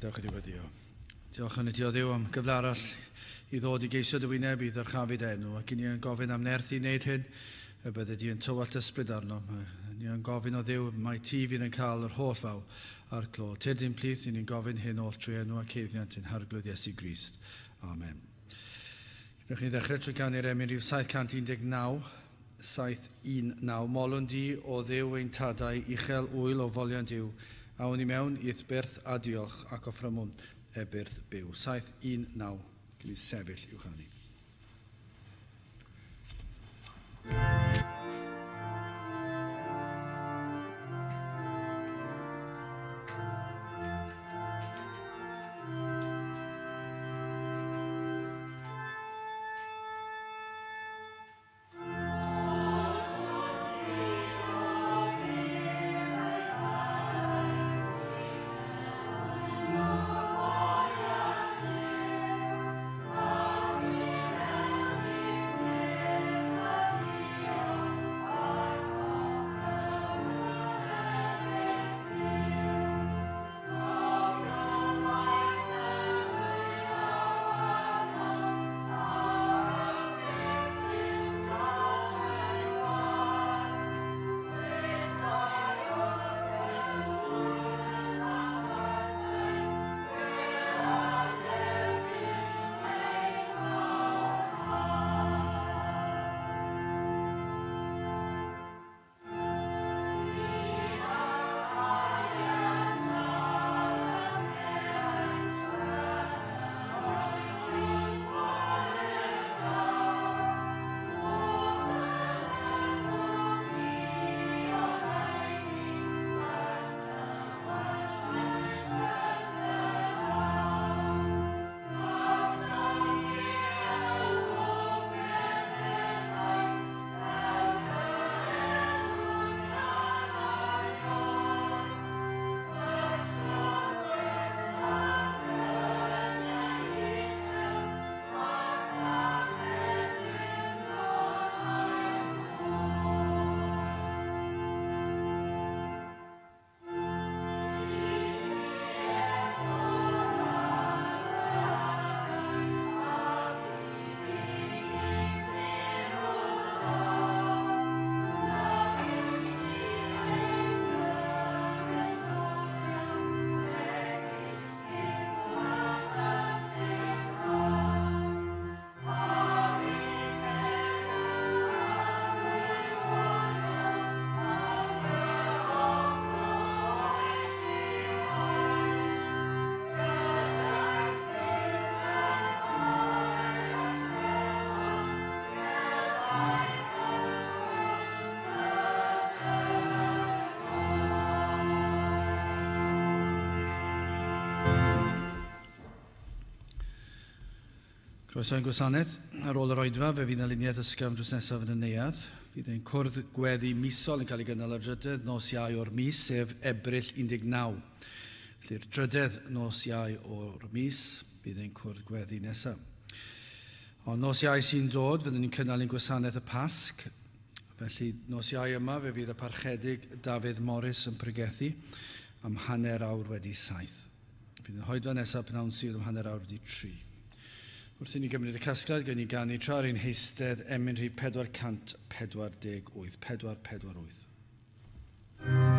Gadewch i Dio. Diolch yn y Dio am gyfle arall i ddod i geisio dy wyneb i ddyrchafyd enw, ac i ni yn gofyn am nerth i wneud hyn, y bydde di yn tywallt ysbryd arno. Ni yn gofyn o Dduw, mae ti fydd yn cael yr holl faw a'r clo. Tydyn plith, ni'n gofyn hyn oll trwy enw ac heiddiant yn harglwydd Iesu Grist. Amen. Gwnewch ni ddechrau trwy ganu'r emyn rhyw 719, 719. Molwn di o Dduw ein tadau, uchel wyl o folian Duw, awn i mewn i'th byrth a diolch ac offrymwn e byrth byw. 719, gyn i sefyll i'w chanu. Croeso'n gwasanaeth. Ar ôl yr oedfa, fe fydd aliniaeth ysgafn drws nesaf yn y neuadd. Fydd ein cwrdd gweddi misol yn cael ei gynnal ar drydydd nos Iau o'r mis, sef Ebrill 19. Felly'r drydydd nos Iau o'r mis, bydd ein cwrdd gweddi nesaf. Ond nos Iau sy'n dod, fyddwn ni'n cynnal ein gwasanaeth y Pasg. Felly nos Iau yma, fe fydd y parchedig Dafydd Morris yn pregethu am hanner awr wedi 7. Bydd yn hoedfa nesaf pnawn sydd am hanner awr wedi 3. Wrth i ni gymryd y casgliad, gan i ganu tra'r un heistedd emyn rhif 448, 448. Oh,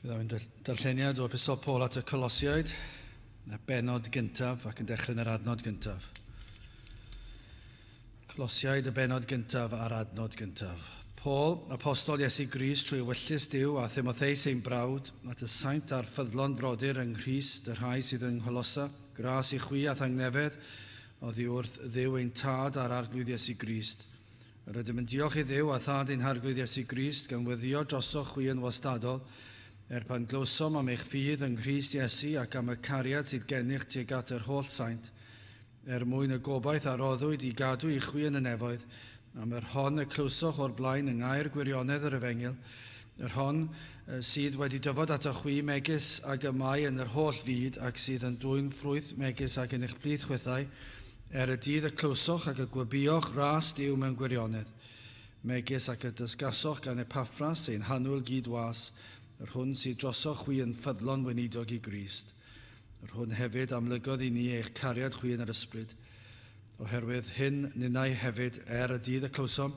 Byddai'n darlleniad o Epistol Paul at y Colosiaid, y benod gyntaf, ac yn dechrau yn yr adnod gyntaf. Colosiaid, y benod gyntaf a'r adnod gyntaf. Paul, apostol Iesu Grist trwy wyllus Duw a Timotheus ein brawd, at y saint a'r ffyddlon frodyr yng Nghrist, y rhai sydd yng Ngholosa, gras i chwi a thangnefedd, oddi wrth Dduw ein tad a'r arglwydd Iesu Grist. Yr ydym yn diolch i Dduw a thad ein arglwydd Iesu Grist gan weddio drosoch chwi yn wastadol, pan glywsom am eich ffydd yng Nghrist Iesu ac am y cariad sydd gennych tuag at yr holl saint, mwyn y gobaith a roddwyd i gadw i chwi yn y nefoedd, am yr hon y clywsoch o'r blaen yng ngair gwirionedd yr Efengil, yr hon sydd wedi dyfod at y chwi megis ag y mae yn yr holl fyd ac sydd yn dwy'n ffrwyth megis ag yn eich blith chwythau, y dydd y clywsoch ac y gwybioch ras Duw mewn gwirionedd, megis ac y dysgasoch gan Epaphras ein hanwyl gydwas, yr hwn sydd drosoch chwi yn ffyddlon weinidog i Grist. Yr hwn hefyd amlygodd i ni eich cariad chwi yn yr ysbryd. Oherwydd hyn ninnau hefyd y dydd y clywsom,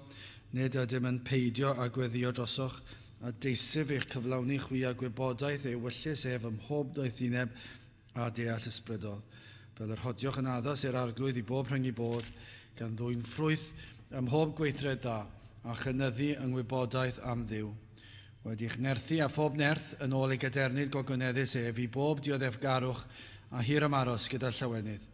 nid ydym yn peidio a gweddio drosoch, a deisif eich cyflawni chwi a gwybodaeth ei wyllus ef ym mhob doethineb a deall ysbrydol. Fel yr hodioch yn addas i'r arglwydd i bob rhyng i bod, gan ddwy'n ffrwyth ym mhob gweithred da, a chynyddu yng ngwybodaeth am Dduw. Wedi'ch nerthu a phob nerth yn ôl ei gadernid gogoneddus ef i bob dioddefgarwch a hir am aros gyda llawenydd.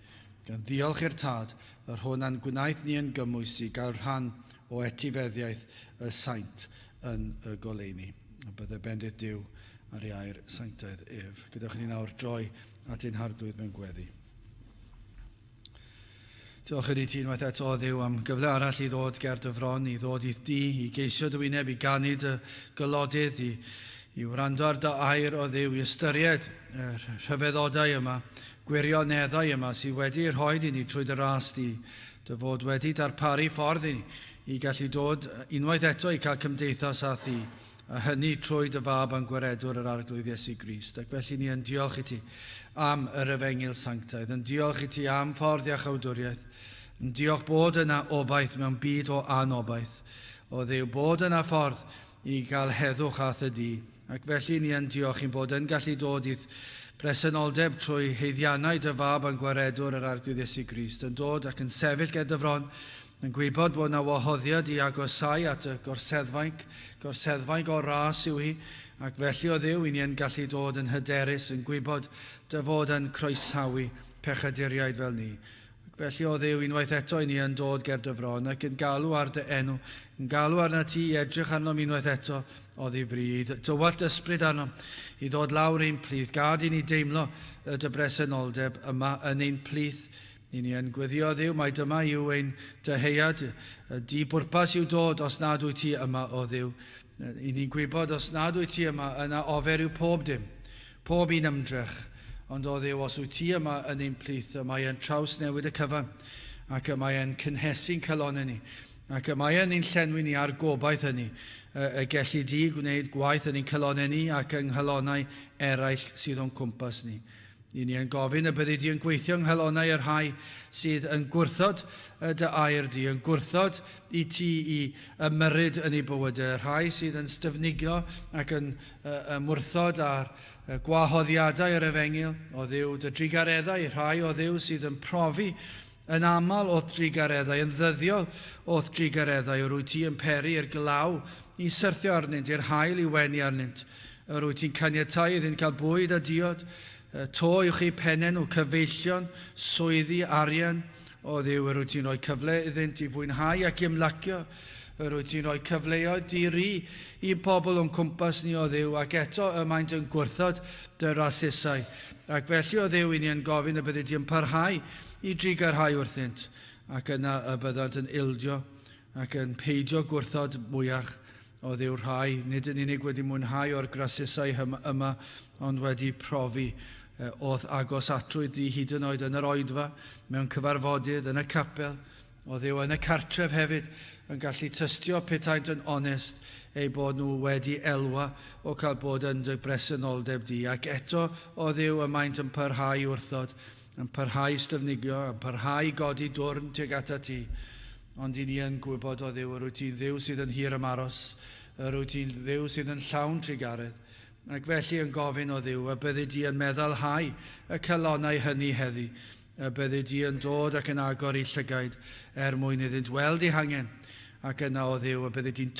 Gan ddiolch i'r tad, yr hwn a'n gwnaeth ni yn gymwys i gael rhan o etifeddiaeth y saint yn y goleuni. A byddai bendith Duw ar ei air sanctaidd ef. Gydwch ni nawr droi at ein harglwydd mewn gweddi. Diolch ydy ti unwaith eto o Dduw am gyfle arall i ddod ger dyfron, i ddod i'th di, i geisio dy wyneb, i ganu dy gylodydd, i wrando ar dy air o Dduw, i ystyried y rhyfeddodau yma, gwirioneddau yma sydd wedi rhoi i ni trwy dy ras di, dy fod wedi darparu ffordd i ni, i gallu dod unwaith eto i cael cymdeithas a thi, a hynny trwy dy fab a'n gwaredwr yr arglwydd Iesu Grist. Ac felly ni yn diolch i ti am yr Efengil sanctaidd, yn diolch i ti am ffordd iachawdwriaeth, yn diolch bod yna obaith mewn byd o anobaith, o Dduw bod yna ffordd i gael heddwch ath y di. Ac felly ni yn diolch i'n bod yn gallu dod i'th presenoldeb trwy heiddiannau dy fab a'n gwaredwr yr arglwydd Iesu Grist, yn dod ac yn sefyll ger dyfron, yn gwybod bod yna wahoddiad i agosau at y gorseddfaig o ras yw hi, ac felly o Dduw i ni yn gallu dod yn hyderus, yn gwybod dy fod yn croesawu pechaduriaid fel ni. Felly o Dduw unwaith eto i ni yn dod ger dyfron ac yn galw ar dy enw, yn galw arna ti i edrych arnom unwaith eto o ddifri, i dywallt ysbryd arnom, i ddod lawr ein plith, gad i ni deimlo y dy bresenoldeb yma yn ein plith. I ni yn gweddio Dduw, mae dyma yw ein dyheuad, di bwrpas yw dod os nad wyt ti yma o Dduw. I ni'n gwybod os nad wyt ti yma, yna ofer yw pob dim, pob un ymdrech. Ond o Dduw, os wyt ti yma yn ein plith, mae e'n traws newid y cyfan, ac mae e'n cynhesu'n calonau ni, ac mae e'n ein llenwi ni ar gobaith hynny, y gellu di gwneud gwaith yn ein calonau ni ac yng nghalonau eraill sydd o'n cwmpas ni. I ni yn gofyn y byddi di yn gweithio yng nghalonau yr rhai sydd yn gwrthod dy air di, yn gwrthod i ti i ymyrryd yn ei bywydau, yr rhai sydd yn styfnigio ac yn mwrthod ar gwahoddiadau yr Efengil, o Dduw, dy drigareddau, rhai o Dduw sydd yn profi yn aml o'th drigareddau, yn ddyddiol o'th drigareddau, o rwy ti yn peri i'r glaw i syrthio arnynt, i'r hael i wenu arnynt, o rwy ti'n caniatau iddyn cael bwyd a diod, to i'ch chi penen o cyfeillion, swyddi, arian, o Dduw, rwy ti'n rhoi cyfle iddynt i fwynhau ac i ymlacio, rwy ti'n rhoi cyfleoedd diri i pobl o'n cwmpas ni o Dduw, ac eto y maent yn gwrthod dy rasisau. Ac felly o Dduw i ni yn gofyn y byddi di yn parhau i drigarhau wrthynt, ac yna y byddant yn ildio ac yn peidio gwrthod mwyach o Dduw rhai, nid yn unig wedi mwynhau o'r grasisau yma, ond wedi profi o'th agos atrwyd di hyd yn oed yn yr oedfa, mewn cyfarfodydd, yn y capel, o Dduw yn y cartref hefyd, yn gallu tystio petaint yn onest ei bod nhw wedi elwa o cael bod yn dy bresenoldeb di. Ac eto o Dduw y maent yn parhau wrthod, yn parhau styfnigio, yn parhau godi dwrn tuag ata ti. Ond i ni yn gwybod o Dduw, rwy ti'n Dduw sydd yn hir am aros, rwy ti'n Dduw sydd yn llawn trigaredd, Ac felly yn gofyn o Dduw, y byddi di yn meddalhau y calonau hynny heddi, y byddi di yn dod ac yn agor I llygaid mwyn iddynt weld Eu hangen, ac yna o Dduw, y byddi di'n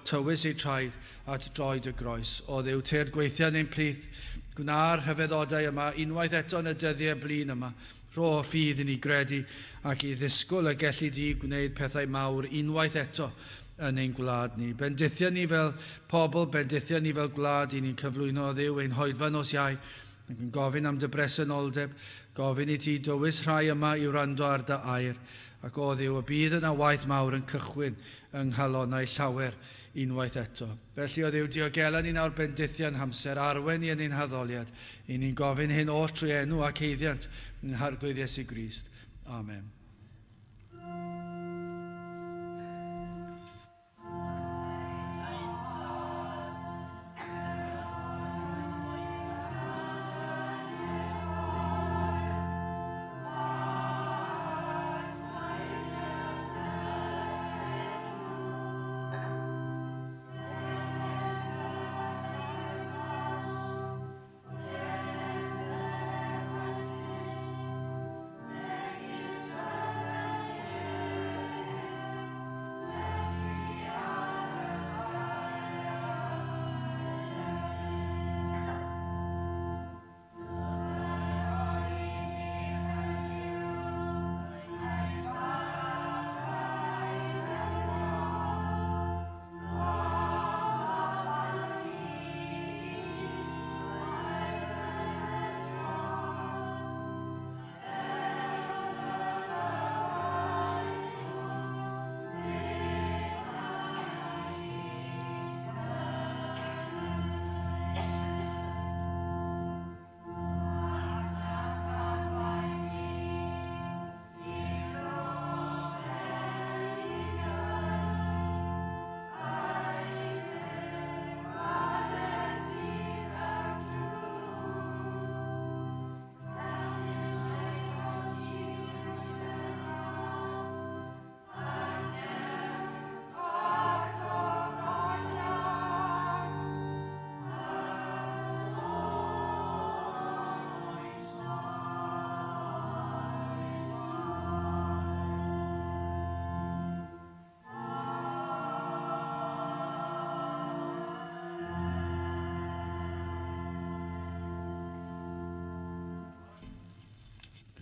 tywys Eu traed at droed y groes. O Dduw, teir gweithiau neu'n plith, gwna'r hyfeddodau yma unwaith eto yn y dyddiau blin yma, ro o ffydd I ni gredu ac I ddisgwyl y gellu di gwneud pethau mawr unwaith eto yn ein gwlad ni. Bendithio ni fel pobl, bendithio ni fel gwlad I ni'n cyflwyno o Dduw ein hoedfa nos Iau, ac yn gofyn am dy bresenoldeb, gofyn I ti dywys rhai yma I wrando ar dy air, ac o Dduw y bydd yna waith mawr yn cychwyn yng nghalonnau llawer unwaith eto. Felly o Dduw, diogela ni nawr bendithio'n hamser, arwen ni yn ein haddoliad, I ni'n gofyn hyn o'r trwy enw ac heiddiant yn harglwydd Iesu Grist. Amen.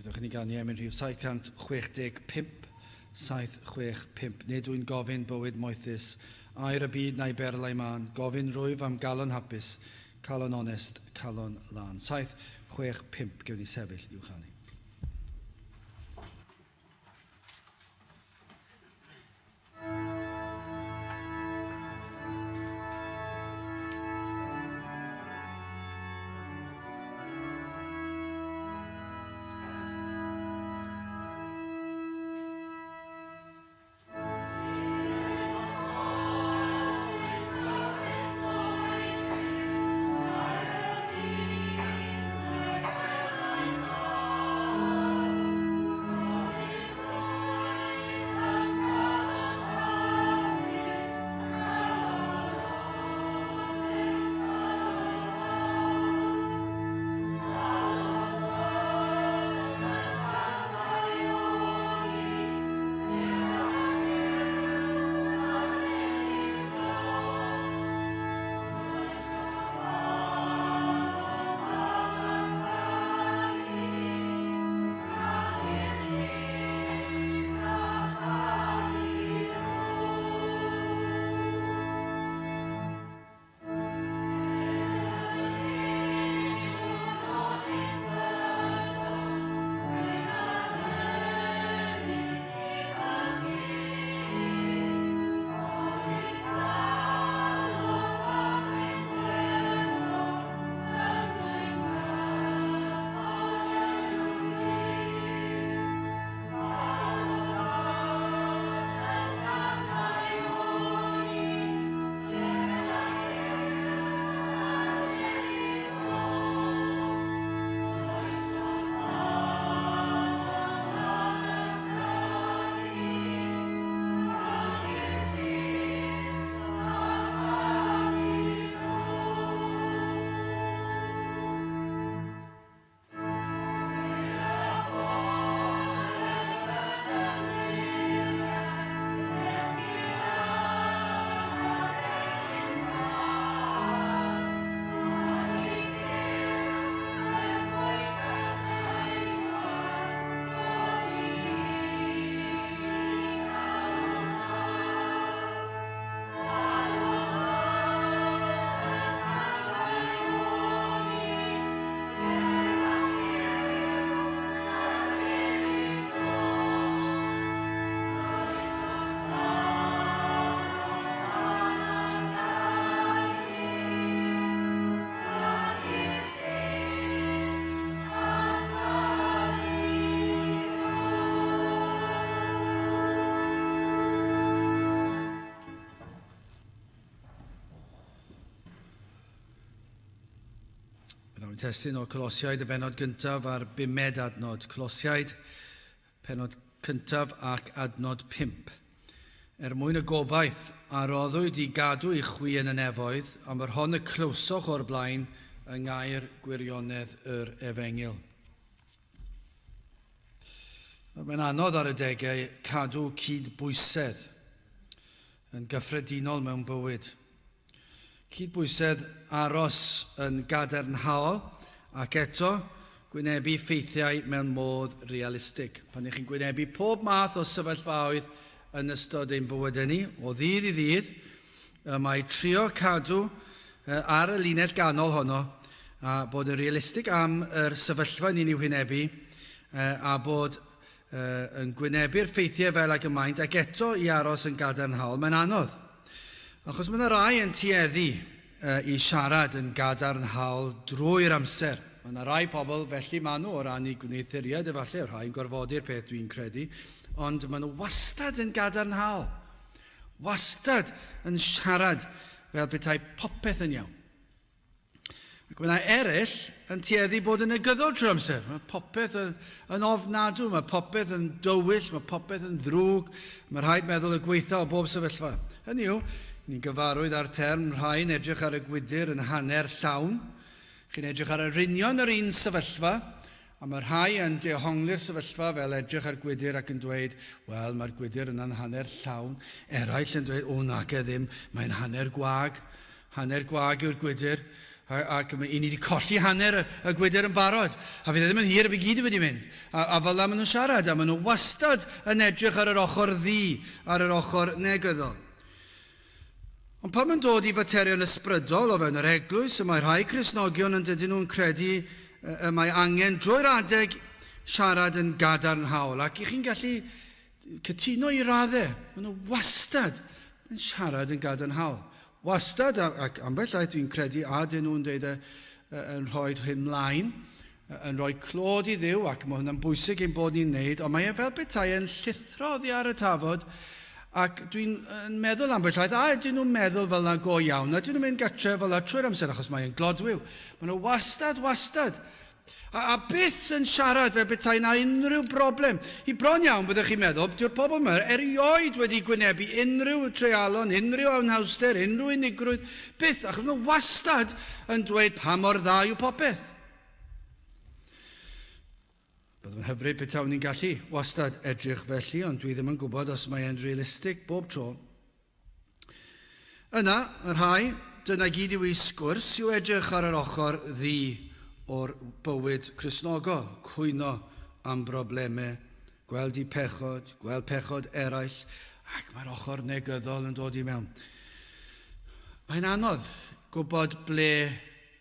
Gydwch ni gan Iemen rhyw 765, 765. Nid wy'n gofyn bywyd moethus, air y byd na'i berlau man, gofyn rwyf am galon hapus, calon onest, calon lan. 765, gewn ni sefyll i'w chanu. Byddwn ni'n testyn o Colosiaid y benod gyntaf a'r 5 adnod. Colosiaid, penod cyntaf ac adnod 5. Mwyn y gobaith, aroddwyd I gadw I chwi yn y nefoedd, a mae'r hon y clywsoch o'r blaen yng ngair gwirionedd yr efengil. Mae'n anodd ar y degau cadw cydbwysedd yn gyffredinol mewn bywyd. Cydbwysedd aros yn gadarnhaol ac eto gwynebu ffeithiau mewn modd realistig. Pan chi'n gwynebu pob math o sefyllfaoedd yn ystod ein bywydau ni, o ddydd I ddydd, mae trio cadw ar y linell ganol honno a bod yn realistig am yr sefyllfa ni'n i'w hynebu a bod yn gwynebu'r ffeithiau fel ac ymaint ac eto I aros yn gadarnhaol. Mae'n anodd. Achos mae yna rai yn tueddu I siarad yn gadarnhaol drwy'r amser. Mae yna rai pobl felly maen nhw o ran I gwneithuriad efallai, o rhai'n gorfodi'r peth dwi'n credu, ond maen nhw wastad yn gadarnhaol. Wastad yn siarad fel petai popeth yn iawn. Ac mae yna eraill yn tueddu bod yn negyddol trwy'r amser. Mae popeth yn ofnadw, mae popeth yn dywyll, mae popeth yn ddrwg, mae rhaid meddwl y gweitha o bob sefyllfa. Hynny yw, ni'n gyfarwydd ar term rhai'n edrych ar y gwydr yn hanner llawn. Chi'n edrych ar y rinion yr un sefyllfa, a mae rhai yn dehongli'r sefyllfa fel edrych ar gwydr ac yn dweud, wel, mae'r gwydr yna'n hanner llawn. Eraill yn dweud, o nac e ddim, mae'n hanner gwag. Hanner gwag yw'r gwydr. Ac I ni wedi colli hanner y gwydr yn barod. A fydd ddim yn hir y gyd wedi mynd. A fel maen nhw'n siarad, a maen nhw wastad yn edrych ar yr ochr ddi, ar yr ochr negyddol. Ond pan mae'n dod I faterion ysbrydol o fewn yr eglwys, mae rhai Cristnogion yn dydyn nhw'n credu mae angen drwy'r adeg siarad yn gadarnhaol. Ac chi'n gallu cytuno I raddau. Maen nhw wastad yn siarad yn gadarnhaol. Wastad, ac ambell aeth dwi'n credu, a dyn nhw'n dweud yn rhoi hyn mlaen, yn rhoi clod I ddiw, ac mae hwnna'n bwysig ein bod ni'n neud, ond mae e fel petai yn llithro oddi ar y tafod, ac dwi'n meddwl ambell aeth, a dyn nhw'n meddwl fel yna go iawn, a dyn nhw'n mynd gatre fel yna trwy'r amser, achos mae'n glodwyw. Mae nhw wastad. A byth yn siarad fel petai na unrhyw broblem. I bron iawn byddwch chi'n meddwl, dyw'r pobl yma erioed wedi gwynebu unrhyw treialon, unrhyw anhawster, unrhyw unigrwydd. Byth, achos nhw wastad yn dweud pa mor dda yw popeth. Byddwn hyfryd betawn ni'n gallu wastad edrych felly, ond dwi ddim yn gwybod os mae'n realistig bob tro. Yna, yr rhai, dyna gyd yw I sgwrs yw edrych ar yr ochr ddi o'r bywyd Cristnogol, cwyno am broblemau, gweld pechod eraill, ac mae'r ochr negyddol yn dod I mewn. Mae'n anodd gwybod ble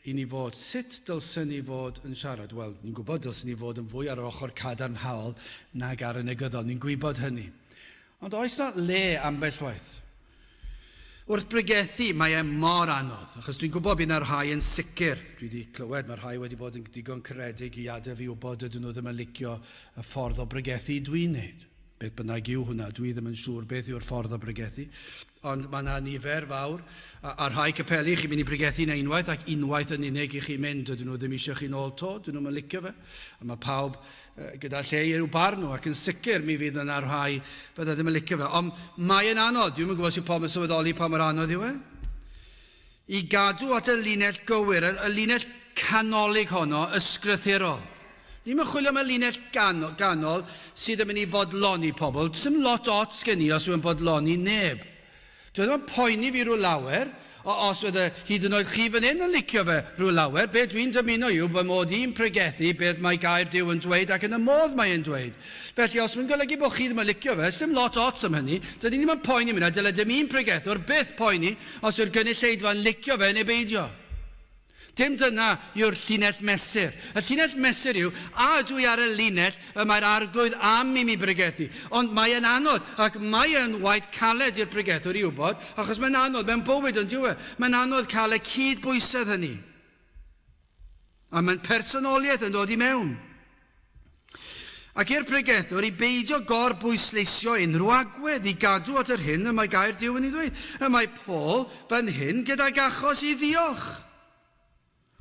I ni fod. Sut dylsyn ni fod yn siarad? Wel, ni'n gwybod dylsyn ni fod yn fwy ar yr ochr cadarnhaol nag ar y negyddol. Ni'n gwybod hynny. Ond oes na le ambell waith? Wrth bregethu, mae mor anodd, achos dwi'n gwybod bydd yna rhai yn sicr. Dwi wedi clywed, mae rhai wedi bod yn digon caredig I adael fi wybod ydyn nhw ddim yn licio y ffordd o bregethu dwi'n neud. Beth bynnag yw hwnna, dwi ddim yn siŵr beth yw'r ffordd o bregethu. Ond mae yna nifer fawr, a rhai capeli chi'n mynd I bregethu na unwaith, ac unwaith yn unig I chi mynd, ydyn nhw ddim eisiau chi'n ôl to, dyn nhw'n licio fe. A mae pawb gyda lle I ryw bar nhw, ac yn sicr mi fydd yna rhai bydda ddim yn licio fe. Ond mae'n anodd, dwi'n gwybod sy'n pobl yn sylweddoli pa mor anodd yw e. I gadw at y linell gywir, y linell canolig honno, ysgrythurol. Ni'n chwilio am y linell ganol sydd yn mynd I fodloni pobl. Does lot ots gen I os yw'n bodloni neb. Dwi'n ddim yn poeni fi rhyw lawer, os oedd hyd yn oed chi fan hyn yn licio fe rhyw lawer, beth dwi'n dymuno yw bod mod i'n pregethu beth mae gair Duw yn dweud ac yn y modd mae'n dweud. Felly os mae'n golygu bod chi ddim yn licio fe, ddim lot ots am hynny, dydyn ni ddim yn poeni mynd, dyle dim un pregethwr byth poeni os yw'r gynulleidfa'n licio fe neu beidio. Dim dyna yw'r llinell mesur. Y llinell mesur yw, a dwi ar y linell, mae'r arglwydd am I mi bregethu. Ond mae'n anodd, ac mae'n waith caled i'r bregethwr I wybod, achos mae'n anodd, mae'n bywyd yn diwe. Mae'n anodd cael y cydbwysedd hynny. A mae'n personoliaeth yn dod I mewn. Ac i'r pregethwr I beidio gorbwysleisio unrhyw agwedd I gadw at yr hyn y mae gair Duw yn ei ddweud. Y mae Paul fan hyn gydag achos I ddiolch.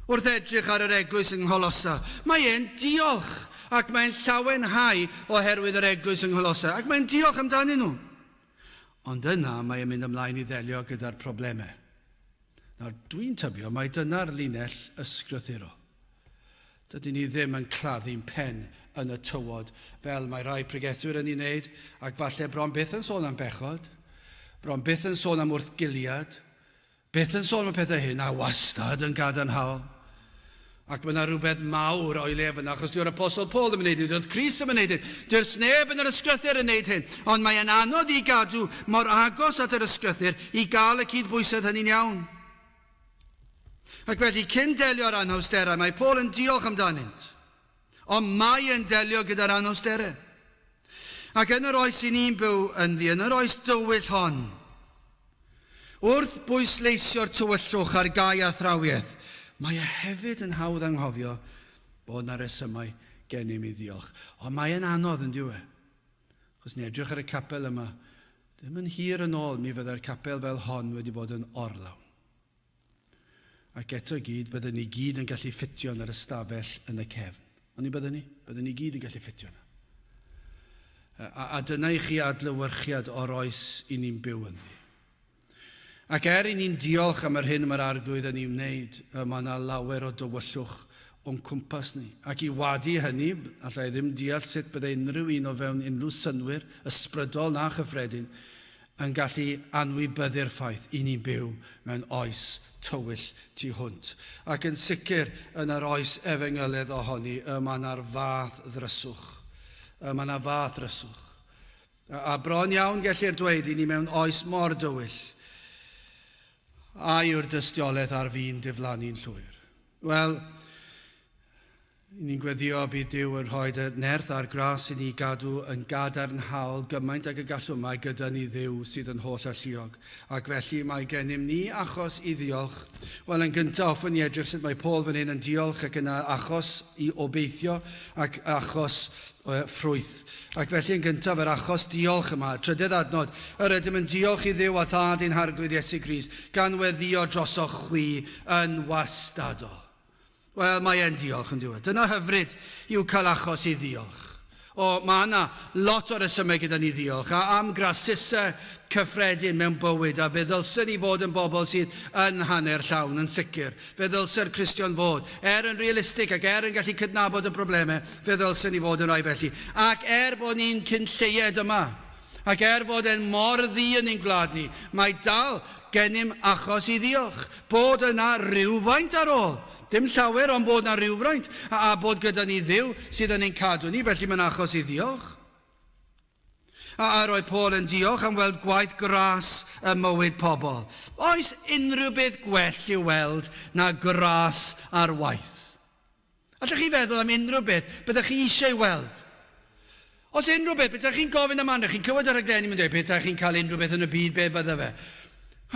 Wrth edrych ar yr eglwys yng Ngholosa, mae e'n diolch ac mae'n llawenhau oherwydd yr eglwys yng Ngholosa ac mae'n diolch amdanyn nhw. Ond yna mae e'n mynd ymlaen i ddelio gyda'r problemau. Nawr, dwi'n tybio mai dyna'r linell ysgrythurol. Dydyn ni ddim yn claddu'n pen yn y tywod fel mae rai pregethwyr yn ei wneud ac falle bron byth yn sôn am bechod, bron byth yn sôn am wrthgiliad, byth yn sôn am pethau hyn a wastad yn gadarnhaol. Ac mae yna rhywbeth mawr o'i lef yna, achos dyw'r Apostol Paul ddim yn gwneud hyn, dyw'r Cristion ddim yn gwneud hyn, dyw'r sneb yn yr ysgrythur yn gwneud hyn, ond mae e'n anodd i gadw mor agos at yr ysgrythur i gael y cydbwysedd hynny'n iawn. Ac felly, cyn delio'r anhawsterau, mae Paul yn diolch amdanynt, ond mae e'n delio gyda'r anhawsterau. Ac yn yr oes i ni'n byw ynddi, yn yr oes dywyll hon, wrth bwysleisio'r tywyllwch ar gau a thrawiaeth, mae e hefyd yn hawdd anghofio bod yna resymau gennym i ddiolch. Ond mae e'n anodd yn diwe. Chos ni edrych ar y capel yma, ddim yn hir yn ôl mi fyddai'r capel fel hon wedi bod yn orlawn. Ac eto gyd, byddwn ni gyd yn gallu ffitio yn yr ystafell yn y cefn. Ond ni byddwn ni? Byddwn ni gyd yn gallu ffitio yna. A dyna i chi adlewyrchiad o'r oes i ni'n byw ynddi. Ac i ni'n diolch am yr hyn mae'r arglwydd yn ei wneud, mae yna lawer o dywyllwch o'n cwmpas ni. Ac i wadu hynny, allai ddim deall sut byddai unrhyw un o fewn unrhyw synwyr, ysbrydol na chyffredin, yn gallu anwybyddu'r ffaith i ni'n byw mewn oes tywyll tu hwnt. Ac yn sicr yn yr oes efengylydd ohoni, mae yna'r fath ddryswch. Mae yna fath ddryswch. A bron iawn gellir dweud i ni mewn oes mor dywyll, a yw'r dystiolaeth ar fi'n diflannu'n llwyr. Wel, ni'n gweddio bydd Duw yn rhoi y nerth a'r gras i ni gadw yn gadarnhaol gymaint ag y gallwn mae gyda ni Dduw sydd yn holl alluog. Ac felly mae gennym ni achos i ddiolch. Wel, yn gyntaf hoffwn ni edrych sut mae Paul fan hyn yn diolch ac yna achos i obeithio ac achos ffrwyth. Ac felly yn gyntaf yr achos diolch yma, trydydd adnod, yr ydym yn diolch i Dduw a thad ein harglwydd Iesu Grist, gan weddio drosoch chwi yn wastadol. Wel, mae e'n diolch yn diwedd. Dyna hyfryd i'w cael achos i ddiolch. Mae yna lot o resymau gyda ni ddiolch, a am grasysau cyffredin mewn bywyd, a fe ddylsyn ni fod yn bobl sydd yn hanner llawn, yn sicr. Fe ddylsyr Cristion fod. Yn realistig ac yn gallu cydnabod y broblemau, fe ddylsyn ni fod yn rhoi felly. Ac bod ni'n cynlleied yma, ac bod e'n mor ddi yn ein gwlad ni, mae dal gennym achos i ddiolch. Bod yna rhywfaint ar ôl. Dim llawer, ond bod yna rhywfaint. A bod gyda ni Dduw sydd yn ein cadw ni, felly mae'n achos i ddiolch. A roedd Paul yn diolch am weld gwaith gras y mywyd pobl. Oes unrhyw beth gwell i'w weld na gras ar waith? Allwch chi feddwl am unrhyw beth byddwch chi eisiau weld? Os unrhyw beth, byddwch chi'n gofyn am anna, chi'n clywed ar y glenni yn dweud, byddwch chi'n cael unrhyw beth yn y byd, be fydda fe?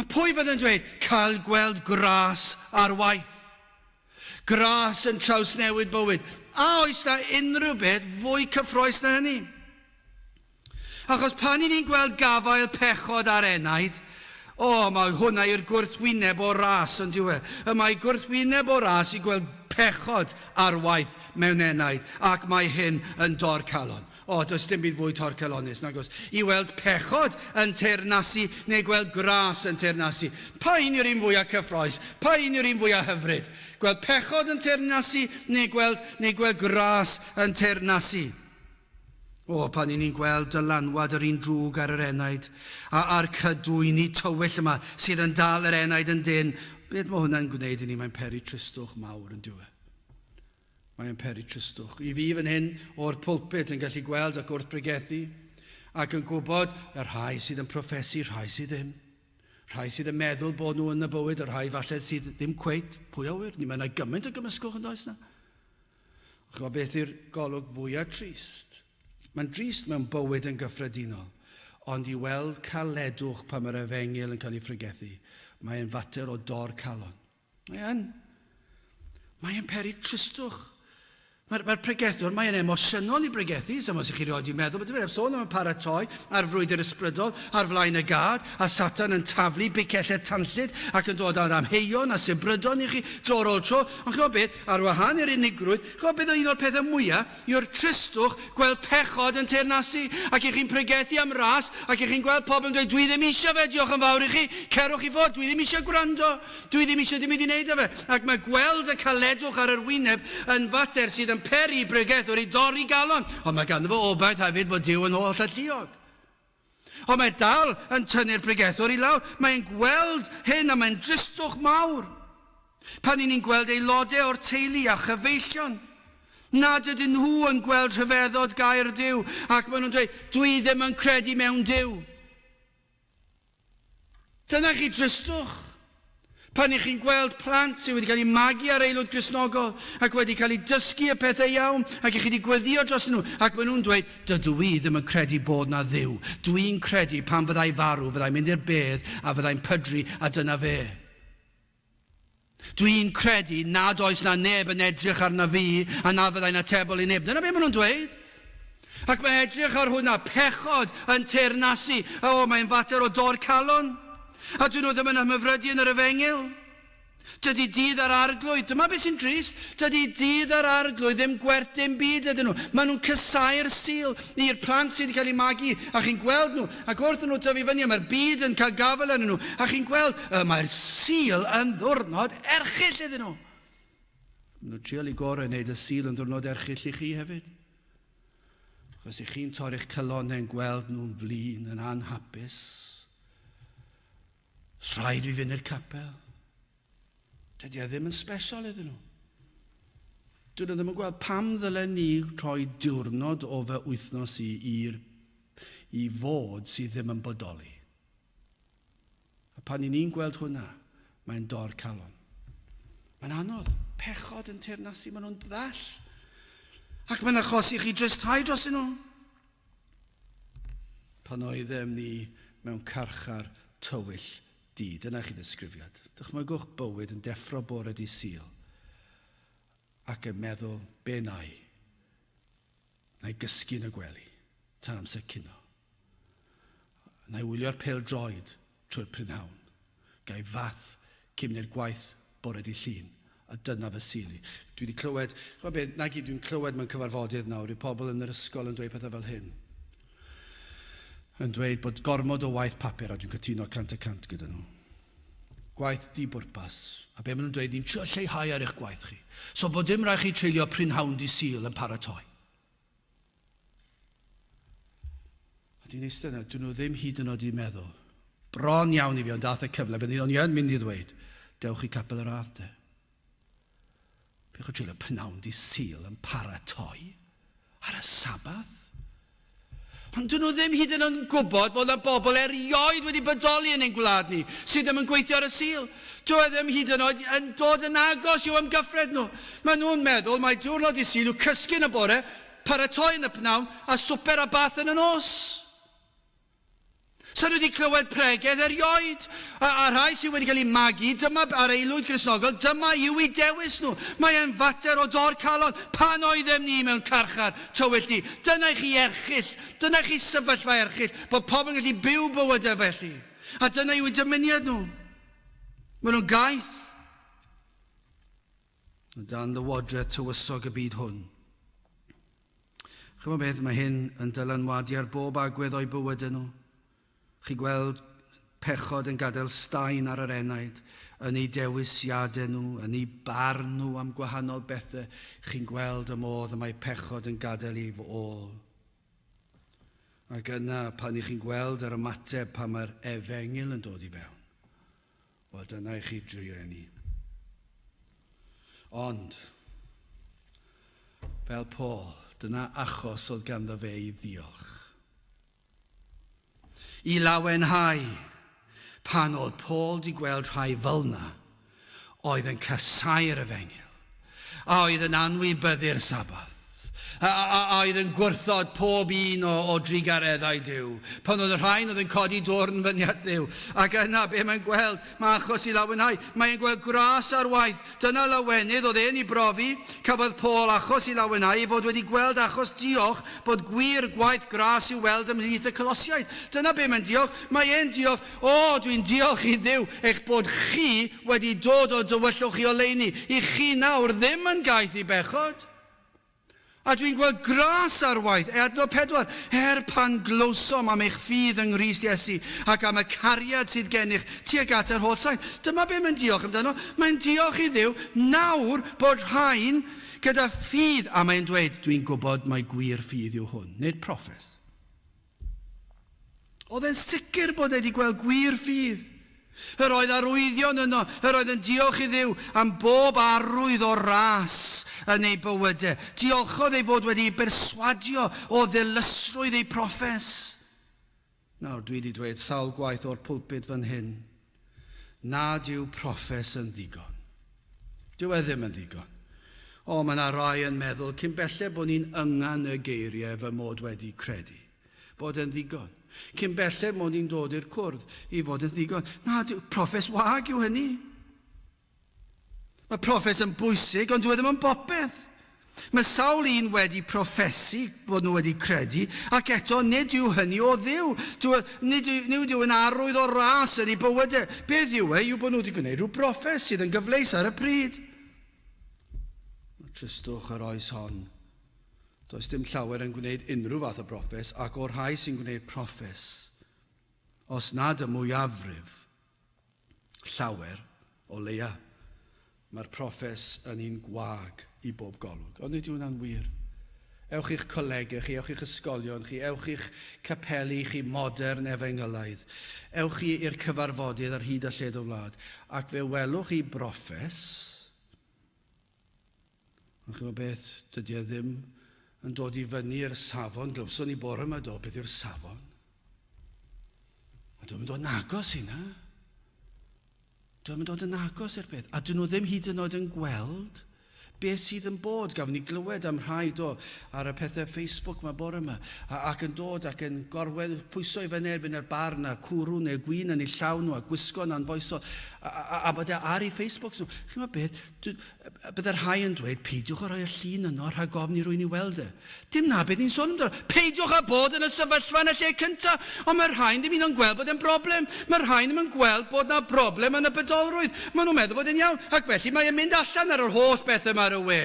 A pwy fydda'n dweud, cael gweld gras ar waith? Gras yn trawsnewid bywyd. A oes na unrhyw beth fwy cyffroes na hynny? Achos pan ni'n gweld gafael pechod ar enaid, mae hwnna i'r gwrthwyneb o ras yn diwe. Mae gwrthwyneb o ras i gweld pechod ar waith mewn enaid, ac mae hyn yn dor calon. Does dim byd fwy torcalonus, nag oes. I weld pechod yn teyrnasu neu gweld gras yn teyrnasu. Pa un yw'r un fwyaf cyffroes? Pa un yw'r un fwyaf hyfryd? Gweld pechod yn teyrnasu neu gweld gras yn teyrnasu? Pan ni'n gweld dylanwad yr un drwg ar yr enaid a'r cydwyni tywyll yma sydd yn dal yr enaid yn dyn, beth mae hwnna'n gwneud i ni? Mae'n peri tristwch mawr yn diwedd. Mae'n peri tristwch. I fi fan hyn o'r pwlpit yn gallu gweld ac wrth bregethu ac yn gwybod y rhai sydd yn proffesu, rhai sydd ddim. Rhai sydd yn meddwl bod nhw yn y bywyd, y rhai falle sydd ddim cweit. Pwy awyr? Ni mae'n gymaint o gymysgwch yn does na. Chwa beth yw'r golwg fwyaf trist? Mae'n drist mewn bywyd yn gyffredinol, ond i weld caledwch pan mae'r efengyl yn cael ei ffregethu, mae'n fater o dor calon. Mae'n peri tristwch. Mae'r pregethwr, mae'n emosiynol i bregethu, sy'n os ych chi rioed i meddwl, bod dwi'n sôn am y paratoi a'r frwydr ysbrydol, a'r flaen y gad, a Satan yn taflu bicellau tanllyd ac yn dod ar amheuon a sybrydon i chi dro ar ôl tro. Ond chi'n beth, ar wahan i'r unigrwydd, chi'n beth o un o'r pethau mwyaf, yw'r tristwch gweld pechod yn teyrnasu, ac i chi'n pregethu am ras, ac i chi'n gweld pobl yn dweud, dwi ddim eisiau fe, diolch yn fawr i chi, cerwch i fod, dwi ddim eisiau gwrando, dwi ddim eisiau dim i wneud â fe. Ac mae gweld y caledwch ar yr wyneb yn fater sydd yn peri bregethwr i dorri galon. Ond mae ganddo fo obaith hefyd bod Duw yn holl alluog. Ond mae dal yn tynnu'r bregethwr i lawr. Mae'n gweld hyn a mae'n dristwch mawr. Pan ni'n gweld aelodau o'r teulu a chyfeillion. Nad ydyn nhw yn gweld rhyfeddod gair Duw ac maen nhw'n dweud, dwi ddim yn credu mewn Duw. Dyna chi dristwch. Pan i chi'n gweld plant sydd wedi cael ei magu ar aelod Gristnogol ac wedi cael ei dysgu y pethau iawn ac i chi wedi gweddio dros nhw ac maen nhw'n dweud, dydw i ddim yn credu bod na Dduw. Dwi'n credu pan fyddai farw, fyddai'n mynd i'r bedd a fyddai'n pydru a dyna fe. Dwi'n credu nad oes na neb yn edrych arna fi a na fyddai'n atebol i neb. Dyna be maen nhw'n dweud. Ac mae edrych ar hwnna pechod yn teyrnasu. Mae'n fater o dor calon. A dyn nhw ddim yn ymhyfrydu yn yr efengil. Dydy dydd ar arglwydd, dyma beth sy'n trist, dydy dydd ar arglwydd ddim gwerth dim byd ydyn nhw. Maen nhw'n cysau'r sil i'r plant sydd wedi cael ei magu, a chi'n gweld nhw, ac wrth nhw tyfu fyny, mae'r byd yn cael gafel yn nhw, a chi'n gweld, mae'r sil yn ddwrnod erchill iddyn nhw. Nhw'n trial i gorau wneud y sil yn ddwrnod erchill i chi hefyd. Achos i chi'n torri'ch calonnau'n gweld nhw'n flin, yn anhapus. Rhaid fi fynd i'r capel. Dydy e ddim yn special iddyn nhw. Dyn nhw ddim yn gweld pam ddylen ni rhoi diwrnod o fy wythnos i fod sydd ddim yn bodoli. A pan ni'n gweld hwnna, mae'n dor calon. Mae'n anodd. Pechod yn teyrnasu, maen nhw'n ddall. Ac mae'n achosi chi drysthau dros nhw. Pan oeddem ni mewn carchar tywyll di, dyna chi ddisgrifiad. Dychmygwch bywyd yn deffro bore di Sul ac yn meddwl, be na i gysgu yn y gwely tan amser cino. Na i wylio'r pêl droed trwy'r prynhawn. Gai fath cyn i'r gwaith bore di Llun. A dyna fy Sul i. Dwi wedi clywed, dwi'n clywed mewn cyfarfodydd nawr, i pobl yn yr ysgol yn dweud pethau fel hyn. Yn dweud bod gormod o waith papur a dwi'n cytuno 100% gyda nhw. Gwaith di-bwrpas. A be maen nhw'n dweud, ni'n trio lleihau ar eich gwaith chi. So bod dim rhaid chi treulio prynhawn di Sul yn paratoi. A dwi'n eistedd yna, dyn nhw ddim hyd yn oed i meddwl. Bron iawn i fi ond dath y cyfle, bydd ni'n yn mynd i ddweud, dewch i Capel y Rhath de. Be chi'n treulio prynhawn di Sul yn paratoi ar y Sabath? Ond dyn nhw ddim hyd yn oed yn gwybod bod y bobl erioed wedi bodoli yn ein gwlad ni sydd ddim yn gweithio ar y Sul. Dwi ddim hyd yn oed yn dod yn agos i'w ymgyffred nhw. Maen nhw'n meddwl mae diwrnod i Sul yw cysgu yn y bore, paratoi yn y pnawn a swper a bath yn y nos. So nhw wedi clywed pregeth erioed. A rhai sydd wedi cael ei magu, dyma ar aelwyd Gristnogol, dyma yw i dewis nhw. Mae'n fater o dor calon. Pan oeddem ni mewn carchar tywyll di. Dyna chi erchill, dyna chi sefyllfa erchill, bod pobl yn gallu byw bywydau felly. A dyna yw i dymuniad nhw. Maen nhw'n gaeth. Dan lywodraeth tywysog y byd hwn. Chymod beth, mae hyn yn dylanwadu ar bob agwedd o'i bywydau nhw. Chi gweld pechod yn gadael staen ar yr enaid, yn ei dewisiadau nhw, yn ei barn nhw am gwahanol bethau. Chi'n gweld y modd y mae pechod yn gadael ei ôl. Ac yna, pan i chi'n gweld yr ymateb pan mae'r efengil yn dod i fewn, wel dyna i chi drieni. Ond, fel Paul, dyna achos oedd ganddo fe i ddiolch. I lawenhau, pan oedd Paul di gweld rhai fel na, oedd yn casau'r efengil, a oedd yn anwybyddu'r Sabath, A oedd yn gwrthod pob un o drigareddau Duw. Pan oedd y rhain oedd yn codi dorn fyniad Duw. Ac yna be mae'n gweld, mae achos i lawenhau. Mae'n gweld gras ar waith. Dyna lawenydd oedd e'n ei brofi. Cafodd Paul achos i lawenhau ei fod wedi gweld achos diolch bod gwir gwaith gras i'w weld ymhlith y Colosiaid. Dyna be mae'n diolch. Mae e'n diolch. Dwi'n diolch i Dduw eich bod chi wedi dod o dywyllwch i oleuni. I chi nawr ddim yn gaeth i bechod. A dwi'n gweld gras ar waith, adnod 4, pan glowsom am eich ffydd yng Nghrist Iesu ac am y cariad sydd gennych tuag at yr holl sain. Dyma be mae'n diolch amdano. Mae'n diolch i Dduw nawr bod rhain gyda ffydd, a mae'n dweud, dwi'n gwybod mai gwir ffydd yw hwn, nid proffes. Oedd e'n sicr bod wedi gweld gwir ffydd. Yr oedd arwyddion yno, yr oedd yn diolch i Dduw am bob arwydd o ras yn ei bywydau. Diolchodd ei fod wedi berswadio o ddilysrwydd ei proffes. Nawr, dwi wedi dweud sawl gwaith o'r pwlpid fan hyn, nad yw proffes yn ddigon. Dyw e ddim yn ddigon. Mae yna rai yn meddwl, cyn belled bod ni'n yngan y geiriau fy mod wedi credu, bod yn ddigon. Cyn belled mod i'n dod i'r cwrdd i fod yn ddigon. Na, proffes wag yw hynny. Mae proffes yn bwysig, ond dwi ddim yn bopeth. Mae sawl un wedi proffesu bod nhw wedi credu, ac eto nid yw hynny o Dduw. Nid yw yn arwydd o ras yn ei bywydau. Beth yw yw bod nhw wedi gwneud rhyw proffes sydd yn gyfleus ar y pryd. Tristwch yr oes hon. Does dim llawer yn gwneud unrhyw fath o proffes, ac o'r rhai sy'n gwneud proffes, os nad y mwyafrif, llawer o leia, mae'r proffes yn un gwag i bob golwg. Ond nid yw hwnna'n wir. Ewch i'ch colegau chi, ewch i'ch ysgolion chi, ewch i'ch capeli chi modern Efengylaidd, ewch i'r cyfarfodydd ar hyd a lled o wlad, ac fe welwch chi broffes, ond chi'n beth, dydy e ddim yn dod i fyny i'r safon, glywson ni bore yma beth yw'r safon. A dwi'n dod yn agos i na. Dwi'n dod yn agos i'r peth. A dyn nhw ddim hyd yn oed yn gweld beth sydd yn bod. Gafon ni glywed am rhai ar y pethau Facebook yma bore yma, ac yn dod ac yn gorwedd pwyso i fyny erbyn yr bar na, cwrw neu gwyn yn ei llawn nhw a gwisgo na'n foesol, a bod e ar ei Facebook nhw. Chi'n meddwl beth? Byddai'r rhai yn dweud, peidiwch o roi y llun yno rhag ofn i rwy'n i weld e. Dim na beth ni'n sôn amdano. Peidiwch a bod yn y sefyllfa yn y lle cyntaf. Ond mae'r rhain ddim yn gweld bod e'n broblem. Mae'r rhain ddim yn gweld bod na broblem yn y bydolrwydd. Maen nhw'n meddwl bod e'n iawn. Ac felly mae e'n mynd allan ar yr holl beth yma ar y we.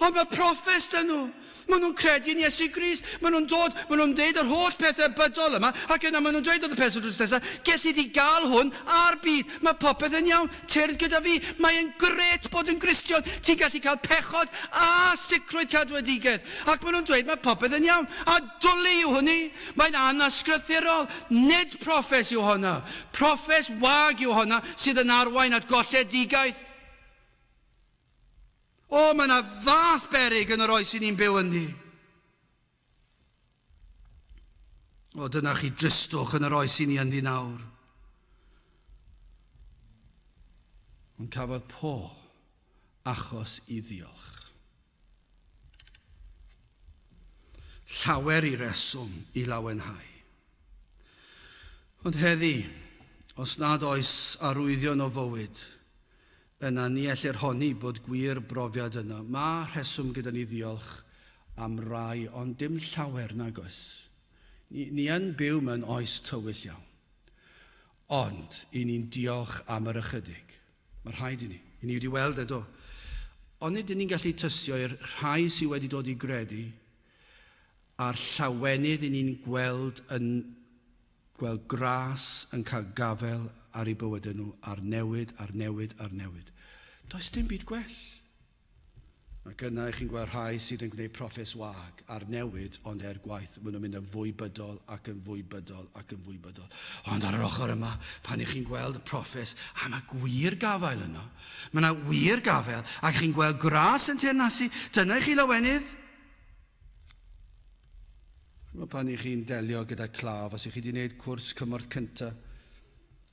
Ond mae proffes dyn nhw. Maen nhw'n credu yn Iesu Grist. Maen nhw'n dod, maen nhw'n deud yr holl pethau bydol yma, ac yna maen nhw'n dweud oedd y pesl drws nesaf, gelli di gael hwn ar byd. Mae popeth yn iawn. Tyrd gyda fi. Mae'n gret bod yn Cristion. Ti'n gallu cael pechod a sicrwydd cadwedigaeth. Ac maen nhw'n dweud mae popeth yn iawn. A dwlu yw hynny. Mae'n anasgrythurol. Nid proffes yw hwnna. Proffes wag yw hwnna sydd yn arwain at golledigaeth. Mae yna fath beryg yn yr oes sy'n ni'n byw ynddi. Dyna chi dristwch yn yr oes sy'n ni ynddi nawr. Ond cafodd Paul achos i ddiolch. Llawer i reswm i lawenhau. Ond heddi, os nad oes arwyddion o fywyd, yna ni ellir honni bod gwir brofiad yno. Mae rheswm gyda ni ddiolch am rai, ond dim llawer nag oes. Ni yn byw mewn oes tywyll iawn. Ond, i ni'n diolch am yr ychydig. Mae rhaid i ni. I ni wedi weld edo. Ond nid ni'n gallu tysio i'r rhai sydd wedi dod i gredu a'r llawenydd i ni'n gweld gras yn cael gafel ar ei bywydau nhw, ar newid. Does dim byd gwell. Ac yna chi'n gweld rhai sydd yn gwneud proffes wag ar newid, ond gwaith, maen nhw'n mynd yn fwy bydol ac yn fwy bydol. Ond ar yr ochr yma, pan chi'n gweld y proffes, mae gwir gafael yno. Mae yna wir gafael, ac chi'n gweld gras yn teyrnasu, dyna chi lawenydd. Pan chi'n delio gyda claf, os chi wedi gwneud cwrs cymorth cyntaf,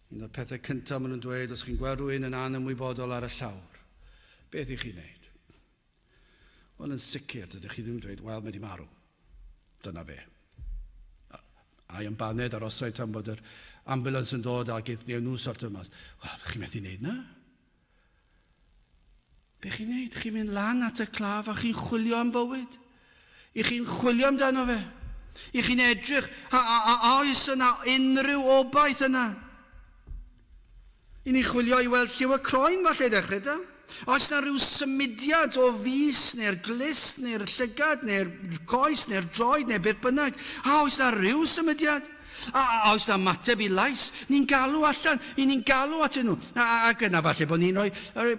un o'r pethau cyntaf maen nhw'n dweud, os chi'n gweld rhywun yn anymwybodol ar y llawr, beth chi'n gwneud? Ond yn sicr, dydych chi ddim dweud, wel, mae di marw. Dyna fe. A'i yn baned ar osau tan bod yr ambulance yn dod a geithio nhw sort o mas. Wel, chi'n methu wneud na? Be chi'n neud? Chi'n mynd lan at y claf a chi'n chwilio am fywyd. I chi'n chwilio amdano fe. I chi'n edrych a oes yna unrhyw obaith yna. I ni'n chwilio i weld lliw y croen falle dechrau da. Oes na rhyw symudiad o fus, neu'r glis, neu'r llygad, neu'r coes, neu'r droed, neu beth bynnag. A oes na rhyw symudiad? A oes na mateb i lais? Ni'n galw allan, ni'n galw atyn nhw. A gyna falle bod ni'n rhoi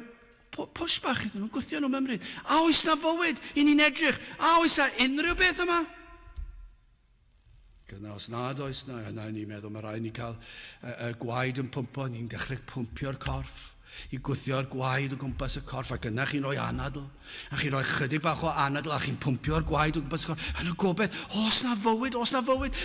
push bach iddyn nhw, gwthio nhw mymryd. A oes na fywyd, ni'n edrych. A oes na unrhyw beth yma? Gyna os nad oes na, yna ni'n meddwl mae rhaid ni cael y gwaed yn pwmpo, ni'n dechrau pwmpio'r corff. I gwthio'r gwaed o gwmpas y corff, ac yna chi'n rhoi anadl. A chi'n rhoi chydig bach o anadl, a chi'n pwmpio'r gwaed o gwmpas y corff. A nhw'n gobeith, os na fywyd.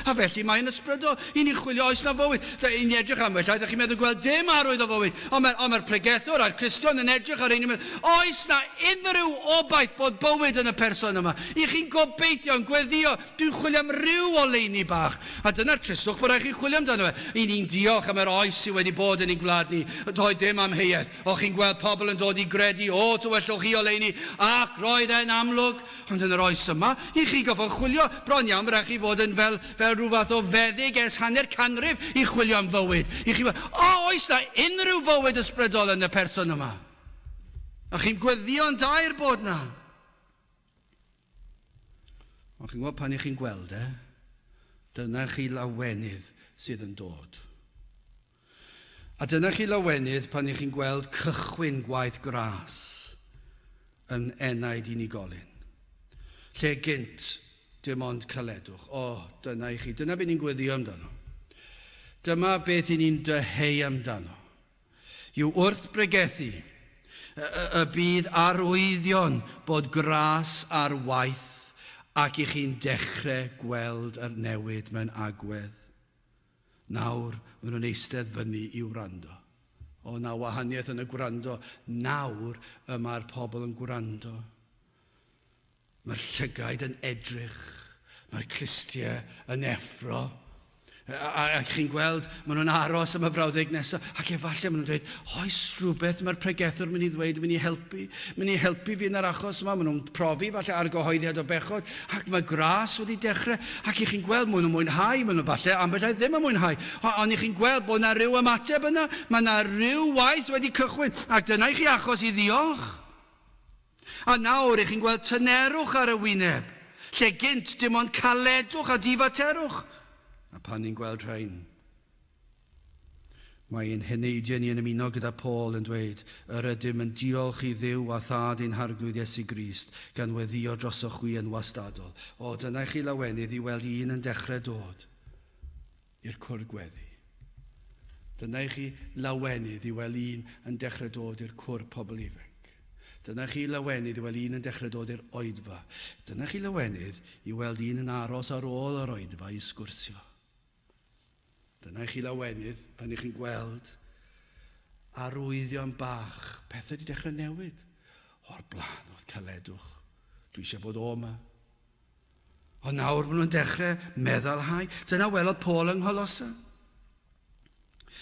A felly mae'n ysbrydol, i ni'n chwilio, oes na fywyd. I'n edrych am felly, a chi'n meddwl gweld dim arwydd o fywyd. Ond mae'r pregethwr a'r Cristion yn edrych ar ein meddwl, oes na unrhyw obaith bod bywyd yn y person yma. I chi'n gobeithio, yn gweddio, dwi'n chwilio am ryw o leini bach. A dyna'r tryswch bod rhaid chi'n chwilio amdano fe. I ni'n diolch am yr oes sydd wedi bod yn ein gwlad ni. Doedd dim amheuaeth. O chi'n gweld pobl yn dod i gredu, o tywellwch chi o leini, ac roedd e'n amlwg. Ond yn yr oes yma, i chi gofod chwilio, bron iawn rhaid chi fod yn fel rhyw fath o feddyg ers hanner canrif i chwilio am fywyd. I chi fod, oes na unrhyw fywyd ysbrydol yn y person yma. A chi'n gweddio'n dair bod na. Ond chi'n gwybod pan i chi'n gweld dyna chi lawenydd sydd yn dod. A dyna chi lawenydd pan i chi'n gweld cychwyn gwaith gras yn enaid unigolyn. Lle gynt dim ond caledwch. Dyna i chi. Dyna beth ni'n gweddio amdano. Dyma beth i ni'n dyheu amdano. Yw wrth bregethu y bydd arwyddion bod gras ar waith ac i chi'n dechrau gweld yr newid mewn agwedd. Nawr, maen nhw'n eistedd fyny i'w wrando. Na wahaniaeth yn y gwrando. Nawr, mae'r pobl yn gwrando. Mae'r llygaid yn edrych. Mae'r clistiau yn effro. Ac chi'n gweld, maen nhw'n aros am y frawddeg nesaf. Ac efallai maen nhw'n dweud, oes rhywbeth mae'r pregethwr mynd i ddweud, mynd i helpu. Mynd i helpu fi yn yr achos yma. Maen nhw'n profi falle argyhoeddiad o bechod. Ac mae gras wedi dechrau. Ac i chi'n gweld, maen nhw'n mwynhau. Maen nhw'n falle ambell ddim yn mwynhau. Ond i chi'n gweld bod yna ryw ymateb yna. Mae yna ryw waith wedi cychwyn. Ac dyna i chi achos i ddiolch. A nawr i chi'n gweld tynerwch ar y wyneb. Lle gynt dim ond caledwch a difaterwch. A pan ni'n gweld rhain, mae'n heneidiau ni yn ymuno gyda Paul yn dweud, yr ydym yn diolch i Dduw a thad ein harglwydd Iesu Grist, gan weddio drosoch wi yn wastadol. Dyna chi lawenydd i weld un yn dechrau dod i'r cwrdd gweddi. Dyna chi lawenydd i weld un yn dechrau dod i'r cwrdd pobl ifanc. Dyna chi lawenydd i weld un yn dechrau dod i'r oedfa. Dyna chi lawenydd i weld un yn aros ar ôl yr oedfa i sgwrsio. Dyna chi lawenydd pan i chi'n gweld arwyddion bach, pethau wedi dechrau newid. O'r blaen oedd caledwch. Dwi eisiau bod o yma. Ond nawr maen nhw'n dechrau meddalhau. Dyna welodd Paul yng Ngholosau.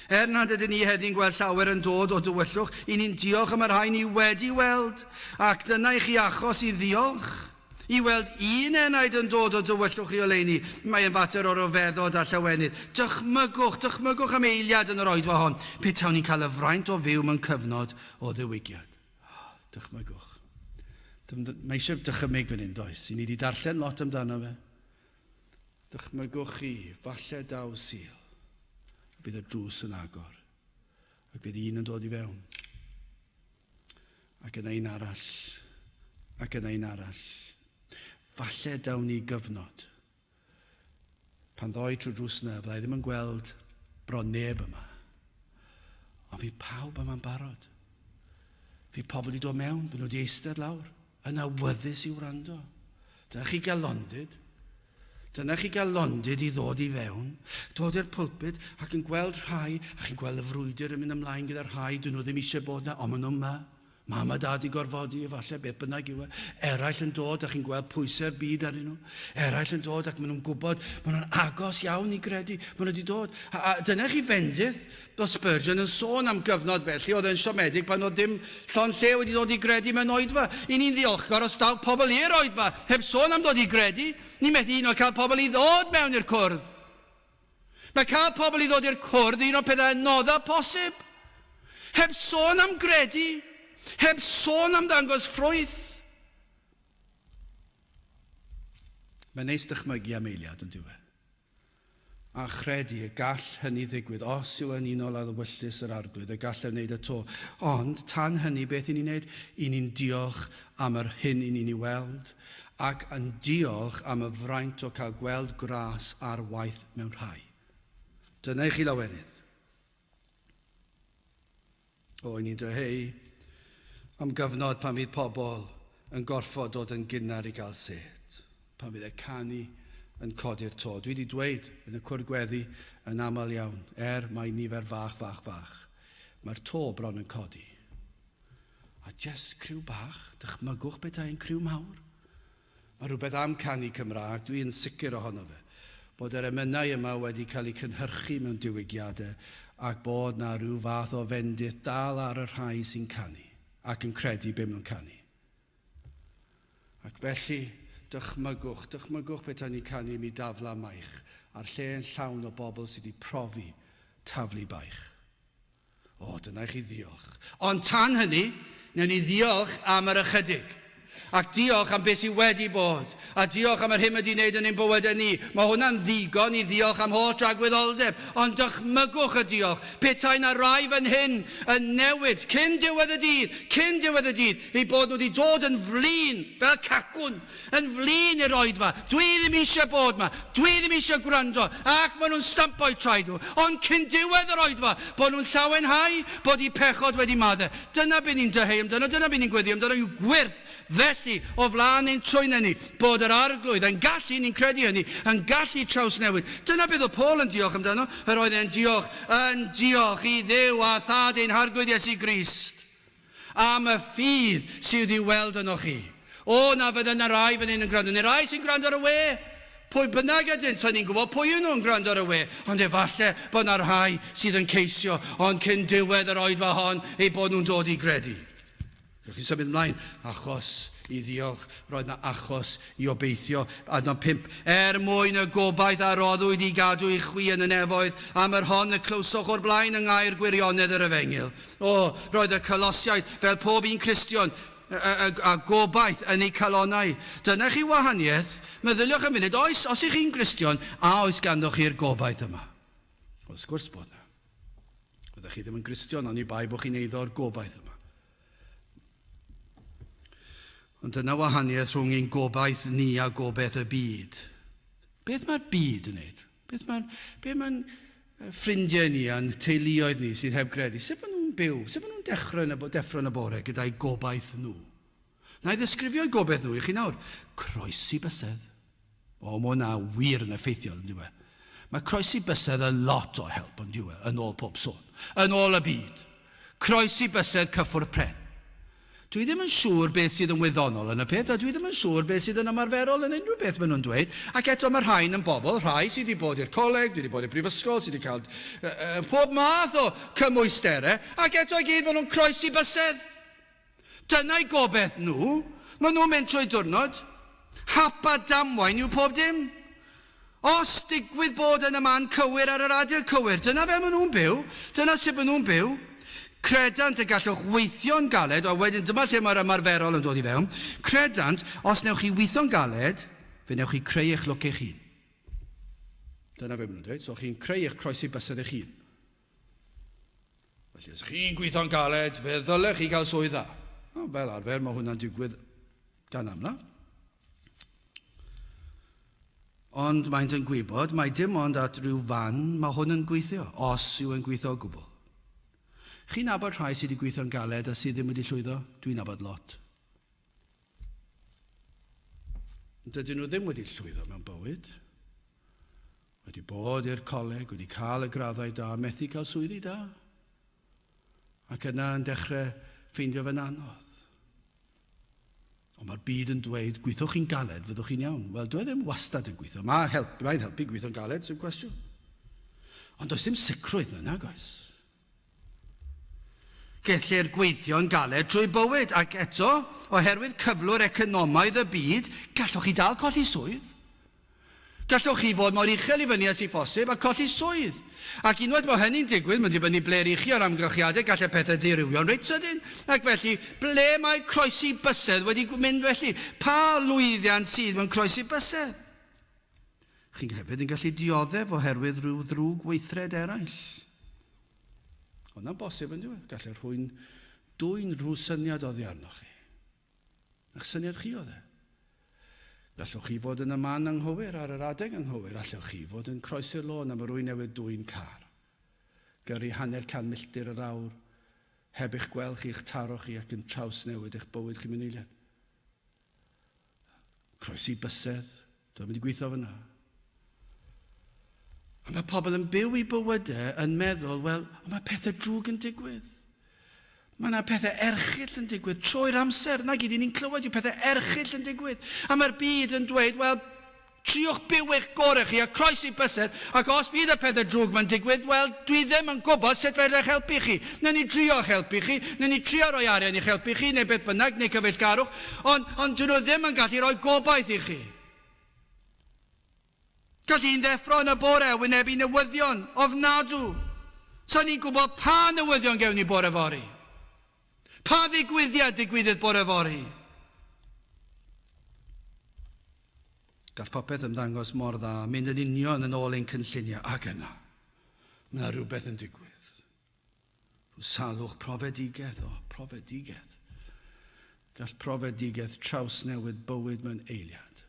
Nad ydyn ni heddiw'n gweld llawer yn dod o dywyllwch, i ni'n diolch am yr rhai ni wedi weld. Ac dyna i chi achos i ddiolch. I weld un enaid yn dod o dywyllwch i oleuni. Mae'n fater o'r ofeddod a llawenydd. Dychmygwch am eiliad yn yr oedfa hon. Petawn ni'n cael y fraint o fyw mewn cyfnod o ddiwygiad. Dychmygwch. Mae eisiau dychymyg fan hyn, does? I ni wedi darllen lot amdano fe. Dychmygwch chi, falle daw Sul. Bydd y drws yn agor. Ac bydd un yn dod i fewn. Ac yna un arall. Ac yna un arall. Falle dawn ni gyfnod. Pan ddoi trwy drws yna, byddai ddim yn gweld bron neb yma. Ond fi pawb yma'n barod. Fi pobl i dod mewn, bydd nhw wedi eistedd lawr. Yn awyddus i wrando. Dyna chi gael londyd. Dyna chi gael londyd i ddod i fewn, dod i'r pwlpid ac yn gweld rhai, a chi'n gweld y frwydr yn mynd ymlaen gyda'r rhai, dyn nhw ddim eisiau bod yna, ond maen nhw yma. Mam a dad i gorfodi, falle beth bynnag yw e. Eraill yn dod, ac chi'n gweld pwysau'r byd arnyn nhw. Eraill yn dod, ac maen nhw'n gwybod, maen nhw'n agos iawn i gredu. Maen nhw wedi dod. A dyna chi fendith, bod Spurgeon yn sôn am gyfnod felly, oedd yn siomedig pan oedd dim llon lle wedi dod i gredu mewn oedfa. I ni'n ddiolchgar os daw pobl i'r oedfa, heb sôn am dod i gredu. Ni methu un o cael pobl i ddod mewn i'r cwrdd. Mae cael pobl i ddod i'r cwrdd un o pethau anoddau posib. Heb sôn am gredu. Heb sôn am ddangos ffrwyth. Mae'n neis dychmygu am eiliad yn diwedd. A chredu y gall hynny ddigwydd os yw yn unol addewyllus yr arglwydd, y gall ei wneud y to. Ond tan hynny beth i ni'n wneud? I ni'n diolch am yr hyn i ni'n ei weld, ac yn diolch am y fraint o cael gweld gras ar waith mewn rhai. Dyna i chi lawenydd. O, i ni'n dyheu am gyfnod pan fydd pobl yn gorfod dod yn gynnar i gael set. Pan fydd e canu yn codi'r to. Dwi wedi dweud yn y cwrdd gweddi yn aml iawn, mae nifer fach. Mae'r to bron yn codi. A just criw bach, dychmygwch beth ein criw mawr. Mae rhywbeth am canu Cymraeg, dwi'n sicr ohono fe, bod yr emynau yma wedi cael eu cynhyrchu mewn diwygiadau ac bod na rhyw fath o fendith dal ar y rhai sy'n canu ac yn credu be maen nhw'n canu. Ac felly, dychmygwch beth ni'n canu mi dafla maich a'r lle yn llawn o bobl sydd wedi profi taflu baich. O, dyna i chi ddiolch. Ond tan hynny, newn ni ddiolch am yr ychydig. Ac diolch am beth sydd wedi bod. A diolch am yr hyn wedi wneud yn ein bywydau ni. Mae hwnna'n ddigon i diolch am holl dragwyddoldeb. Ond dychmygwch y diolch. Petai na rai fan hyn yn newid cyn diwedd y dydd, i bod nhw wedi dod yn flin fel cacwn, yn flin i'r oedfa. Dwi ddim eisiau bod yma. Dwi ddim eisiau gwrando. Ac maen nhw'n stampoi traed nhw. Ond cyn diwedd yr oedfa, bod nhw'n llawenhau, bod eu pechod wedi maddau. Dyna beth ni'n dyheu amdano, dyna beth ni'n gweddi amdano, yw gwirth. Felly, o flaen ein trwy'n ni, bod yr arglwydd yn gallu, ni'n credu hynny, yn gallu trawsnewid. Dyna beth o Paul yn diolch amdano, yr oedd e'n diolch i Dduw a thad ein harglwydd Iesu Grist am y ffydd sydd i'w weld yno chi. O, na fydd yna rai fan hyn yn gwrando. Neu rai sy'n gwrando ar y we. Pwy bynnag ydyn, sa'n ni'n gwybod pwy yw nhw'n gwrando ar y we. Ond efallai bod yna rai sydd yn ceisio, ond cyn diwedd yr oedfa hon, ei bod nhw'n dod i gredu. Rwy'ch chi'n symud ymlaen, achos i ddiolch, roedd na achos i obeithio. Adnod 5, mwyn y gobaith a roddwyd i gadw i chwi yn y nefoedd, am yr hon y clywsoch o'r blaen yng ngair gwirionedd yr efengil. O, roedd y Colosiaid fel pob un Cristion a gobaith yn ei calonau. Dyna chi wahaniaeth, meddyliwch yn funud, os ych chi'n Cristion, a oes ganddoch chi'r gobaith yma. Wrth gwrs bod yna. Byddwch chi ddim yn Cristion, ond i bai bod chi'n eiddo'r gobaith yma. Ond dyna wahaniaeth rhwng ein gobaith ni a gobaith y byd. Beth mae'r byd yn neud? Beth mae'n ffrindiau ni a'n teuluoedd ni sydd heb credu? Sut maen nhw'n byw? Sut maen nhw'n deffro yn y bore gyda'i gobaith nhw? Na i ddisgrifio'i gobaith nhw i chi nawr. Croesi bysedd. O, mae hwnna wir yn effeithiol yn diwe. Mae croesi bysedd yn lot o help yn diwe, yn ôl pob sôn. Yn ôl y byd. Croesi bysedd cyffwr pren. Dwi ddim yn siŵr beth sydd yn wyddonol yn y peth, a dwi ddim yn siŵr beth sydd yn ymarferol yn unrhyw beth maen nhw'n dweud. Ac eto mae rhain yn bobl, rhai sydd wedi bod i'r coleg, wedi bod i'r brifysgol, sydd wedi cael pob math o cymwysterau, ac eto i gyd maen nhw'n croesi bysedd. Dyna'i gobaith nhw, maen nhw'n mynd trwy diwrnod, hap a damwain yw pob dim. Os digwydd bod yn y man cywir ar yr adael cywir, dyna fe maen nhw'n byw, dyna sut maen nhw'n byw. Credant y gallwch weithio'n galed, a wedyn dyma lle mae'r ymarferol yn dod i fewn. Credant, os newch chi weithio'n galed, fe newch chi creu eich lwc eich hun. Dyna fe maen nhw'n dweud, so chi'n creu eich croesi bysedd eich hun. Felly, os chi'n gweithio'n galed, fe ddylech chi gael swydd dda. Fel arfer, mae hwnna'n digwydd gan amla. Ond mae'n yn gwybod, mae dim ond at rhyw fan mae hwn yn gweithio, os yw yn gweithio o gwbl. Chi'n nabod rhai sydd wedi gweithio'n galed a sydd ddim wedi llwyddo? Dwi'n nabod lot. Dydyn nhw ddim wedi llwyddo mewn bywyd. Wedi bod i'r coleg, wedi cael y graddau da, methu cael swyddi da. Ac yna yn dechrau ffeindio fe'n anodd. Ond mae'r byd yn dweud, gweithwch chi'n galed, fyddwch chi'n iawn. Wel, dwi ddim wastad yn gweithio. Mae'n helpu gweithio'n galed, sy'n cwestiwn. Ond does dim sicrwydd yna, oes. Gellir gweithio'n galed trwy bywyd, ac eto, oherwydd cyflwr economaidd y byd, gallwch chi dal colli swydd. Gallwch chi fod mor uchel I fyny as I phosib a colli swydd. Ac unwaith mae hynny'n digwydd, mae'n dibynnu ble i chi o'r amgylchiadau, gallai pethau dirywio'n reit sydyn. Ac felly, ble mae croesi bysedd wedi mynd felly? Pa lwyddiant sydd mewn croesi bysedd? Chi'n hefyd yn gallu dioddef oherwydd rhyw ddrwg weithred eraill. Hwna'n bosib yn diwedd. Gallai rhywun dwy'n rhyw syniad oddi arnoch chi. A'ch syniad chi oedd e? Allwch chi fod yn y man anghywir ar yr adeg anghywir. Allwch chi fod yn croesi'r lôn am rwy'n newydd dwy'n car. Gyrru 100 milltir yr awr, heb eich gweld chi, eich taro chi ac yn traws newid eich bywyd chi'n mynd eiliad. Croesi bysedd, dwi'n mynd I gweithio fyna. A mae pobl yn byw I bywydau yn meddwl, wel, mae pethau drwg yn digwydd. Mae yna pethau erchill yn digwydd trwy'r amser. Na gyd I ni'n clywed yw pethau erchill yn digwydd. A mae'r byd yn dweud, wel, triwch byw eich gorau chi a croesi bysedd, ac os bydd y pethau drwg mae'n digwydd, wel, dwi ddim yn gwybod sut fe'n eich helpu chi. Neu ni drio'ch helpu chi, neu ni trio roi arian i'ch helpu chi, neu beth bynnag, neu cyfeillgarwch, ond dyn nhw ddim yn gallu rhoi gobaith I chi. Gallu i'n ddeffro yn y bore wynebu newyddion ofnadw. So ni'n gwybod pa newyddion gewn ni bore fori. Pa digwyddiad bore fori? Gall popeth ymddangos mor dda, mynd yn union yn ôl ein cynlluniau, ac yna, mae rhywbeth yn digwydd. Salwch profedigeth, profedigeth. Gall profedigeth trawsnewid bywyd mewn eiliad.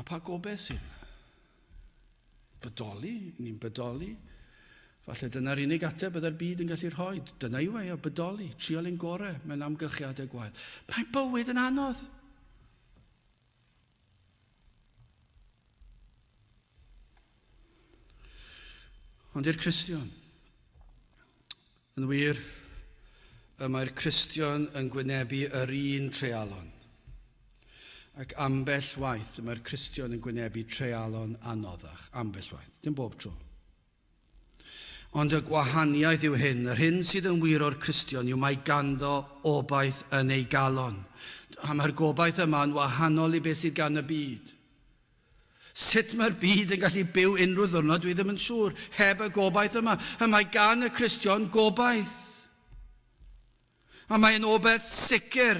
A pa gobeith sy'n? Bodoli, ni'n bodoli. Falle dyna'r unig ateb byddai'r byd yn gallu rhoi. Dyna yw o bodoli, trial ein gorau mewn amgylchiadau gwael. Mae bywyd yn anodd. Ond i'r Cristion, yn wir, mae'r Cristion yn gwynebu yr un treialon. Ac ambell waith, mae'r Cristion yn gwynebu treialon anoddach. Ambell waith, dim bob tro. Ond y gwahaniaeth yw hyn, yr hyn sydd yn wir o'r Cristion yw mae ganddo obaith yn ei galon. A mae'r gobaith yma yn wahanol I beth sydd gan y byd. Sut mae'r byd yn gallu byw unrhyw ddwrnod, dwi ddim yn siŵr, heb y gobaith yma. A mae gan y Cristion gobaith. A mae'n obaith sicr,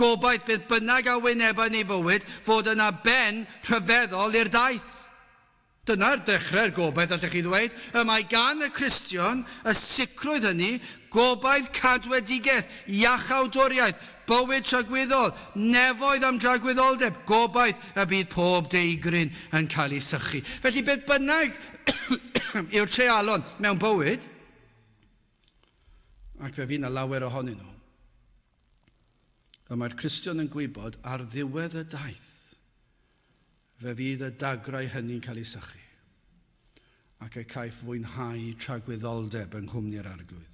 gobaith beth bynnag a wynebau ni fywyd, fod yna ben rhyfeddol i'r daith. Dyna'r dechrau'r gobaith allech chi ddweud. Y mae gan y Cristion y sicrwydd hynny, gobaith cadwedigaeth, iachawdwriaeth, bywyd tragwyddol, nefoedd am dragwyddoldeb, gobaith y bydd pob deigryn yn cael ei sychu. Felly beth bynnag yw'r treialon mewn bywyd, ac fe fydd 'na lawer ohonyn nhw, mae'r Cristion yn gwybod ar ddiwedd y daith, fe fydd y dagrau hynny'n cael ei sychu ac y caiff fwynhau tragwyddoldeb yng nghwmni'r arglwydd.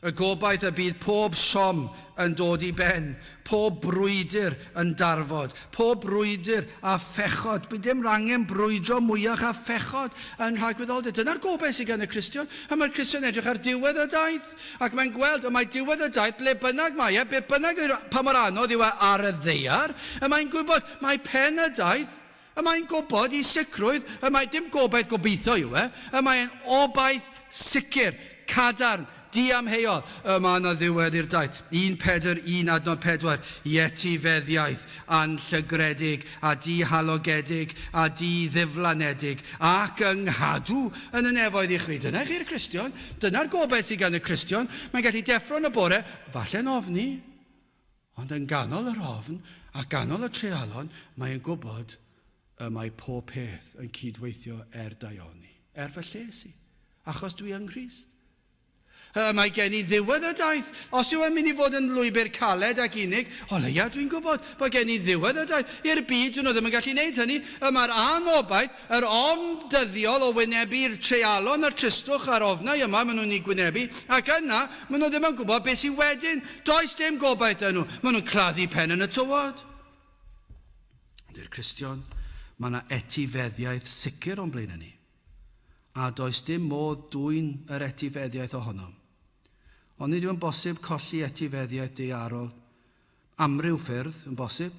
Y gobaith y bydd pob siom yn dod I ben, pob brwydr yn darfod, pob brwydr a phechod. Bydd dim angen brwydro mwyach a phechod yn rhagwyddoldeb. Dyna'r gobaith sydd gan y Cristion. A mae'r Cristion edrych ar diwedd y daith. Ac mae'n gweld, mae diwedd y daith, ble bynnag mae be bynnag pa mor anodd yw ar y ddaear, a mae'n gwybod, mae pen y daith, a mae'n gwybod I sicrwydd, a mae dim gobaith gobeithio yw a mae'n obaith sicr, cadarn, diamheuol, yma yna ddiwedd i'r daith. 1:4, ietifeddiaeth, anllygredig, a dihalogedig, a diddiflanedig, ac ynghadw yn y nefoedd I chwi. Dyna chi'r Cristion, dyna'r gobaith sydd gan y Cristion. Mae'n gallu deffro yn y bore, falle'n ofni, ond yn ganol yr ofn, a ganol y treialon, mae'n gwybod mae pob peth yn cydweithio daioni, fy lles I, achos dwi yng Nghrist. Mae gen I ddiwedd y daith. Os yw e'n mynd I fod yn lwybr caled ac unig, o leia dwi'n gwybod bod gen I ddiwedd y daith. I'r byd dyn nhw ddim yn gallu gwneud hynny. Mae'r anobaith, yr ofn dyddiol o wynebu'r treialon a'r tristwch a'r ofnau yma maen nhw'n ei gwynebu, ac yna maen nhw ddim yn gwybod beth sy'n wedyn. Does dim gobaith yn nhw. Maen nhw'n claddu pen yn y tywod. I'r Cristion, mae yna etifeddiaeth sicr o'n blaen ni. A does dim modd dwy'n yr etifeddiaeth ohonom. Ond nid yw'n bosib colli etifeddiaeth daearol. Amryw ffyrdd yn bosib.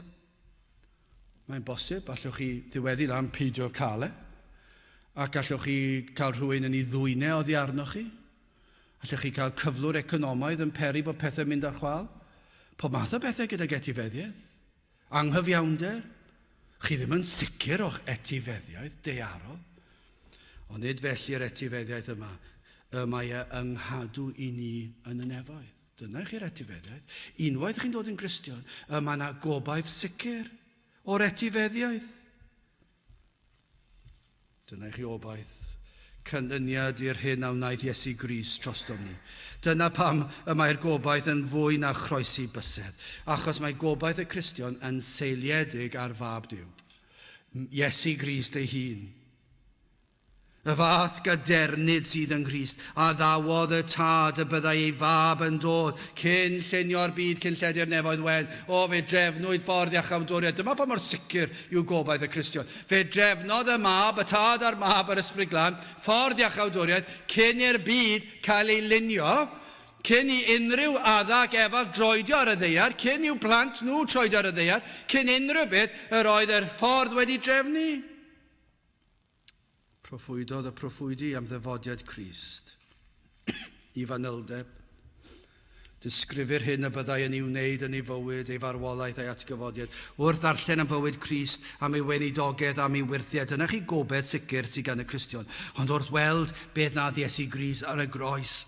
Mae'n bosib, allwch chi ddiweddu am peidio cael ac allwch chi cael rhywun yn ei ddwynau oddi arnoch chi. Allwch chi cael cyflwr economaidd yn peri fod pethau mynd ar chwal. Pob math o bethau gydag etifeddiaeth. Anghyfiawnder. Chi ddim yn sicr o'ch etifeddiaeth daearol. Ond nid felly'r etifeddiaeth yma, mae yng nghadw I ni yn y nefoedd. Dyna chi'r etifeddiaeth. Unwaith chi'n dod yn Cristion, mae yna gobaith sicr o'r etifeddiaeth. Dyna chi obaith. Canlyniad i'r hyn a wnaeth Iesu Grist trostom ni. Dyna pam mae'r gobaith yn fwy na chroesi bysedd. Achos mae gobaith y Cristion yn seiliedig ar fab Duw. Iesu Grist ei hun. Y fath gadernid sydd yn Grist, a ddawodd y tad y byddai ei fab yn dod, cyn llunio'r byd, cyn lledu'r nefoedd wen, o fe drefnwyd ffordd iachawdwriaeth. Dyma pa mor sicr yw gobaith y Cristion. Fe drefnodd y mab, y tad a'r mab ar ysbryd glân, ffordd iachawdwriaeth, cyn i'r byd cael ei lunio, cyn I unrhyw addag efal droedio ar y ddeiar, cyn i'w plant nhw troedio ar y ddeiar, cyn unrhyw beth yr oedd yr ffordd wedi drefnu. Proffwydodd y proffwydi am ddyfodiad Crist. I fanyldeb. Disgrifir hyn y byddai yn ei wneud yn ei fywyd, ei farwolaeth a'i atgyfodiad. Wrth ddarllen am fywyd Crist, am ei weinidogaeth, am ei wirthiad. Dyna chi gobaith sicr sydd gan y Cristion. Ond wrth weld beth nath Iesu Grist ar y groes,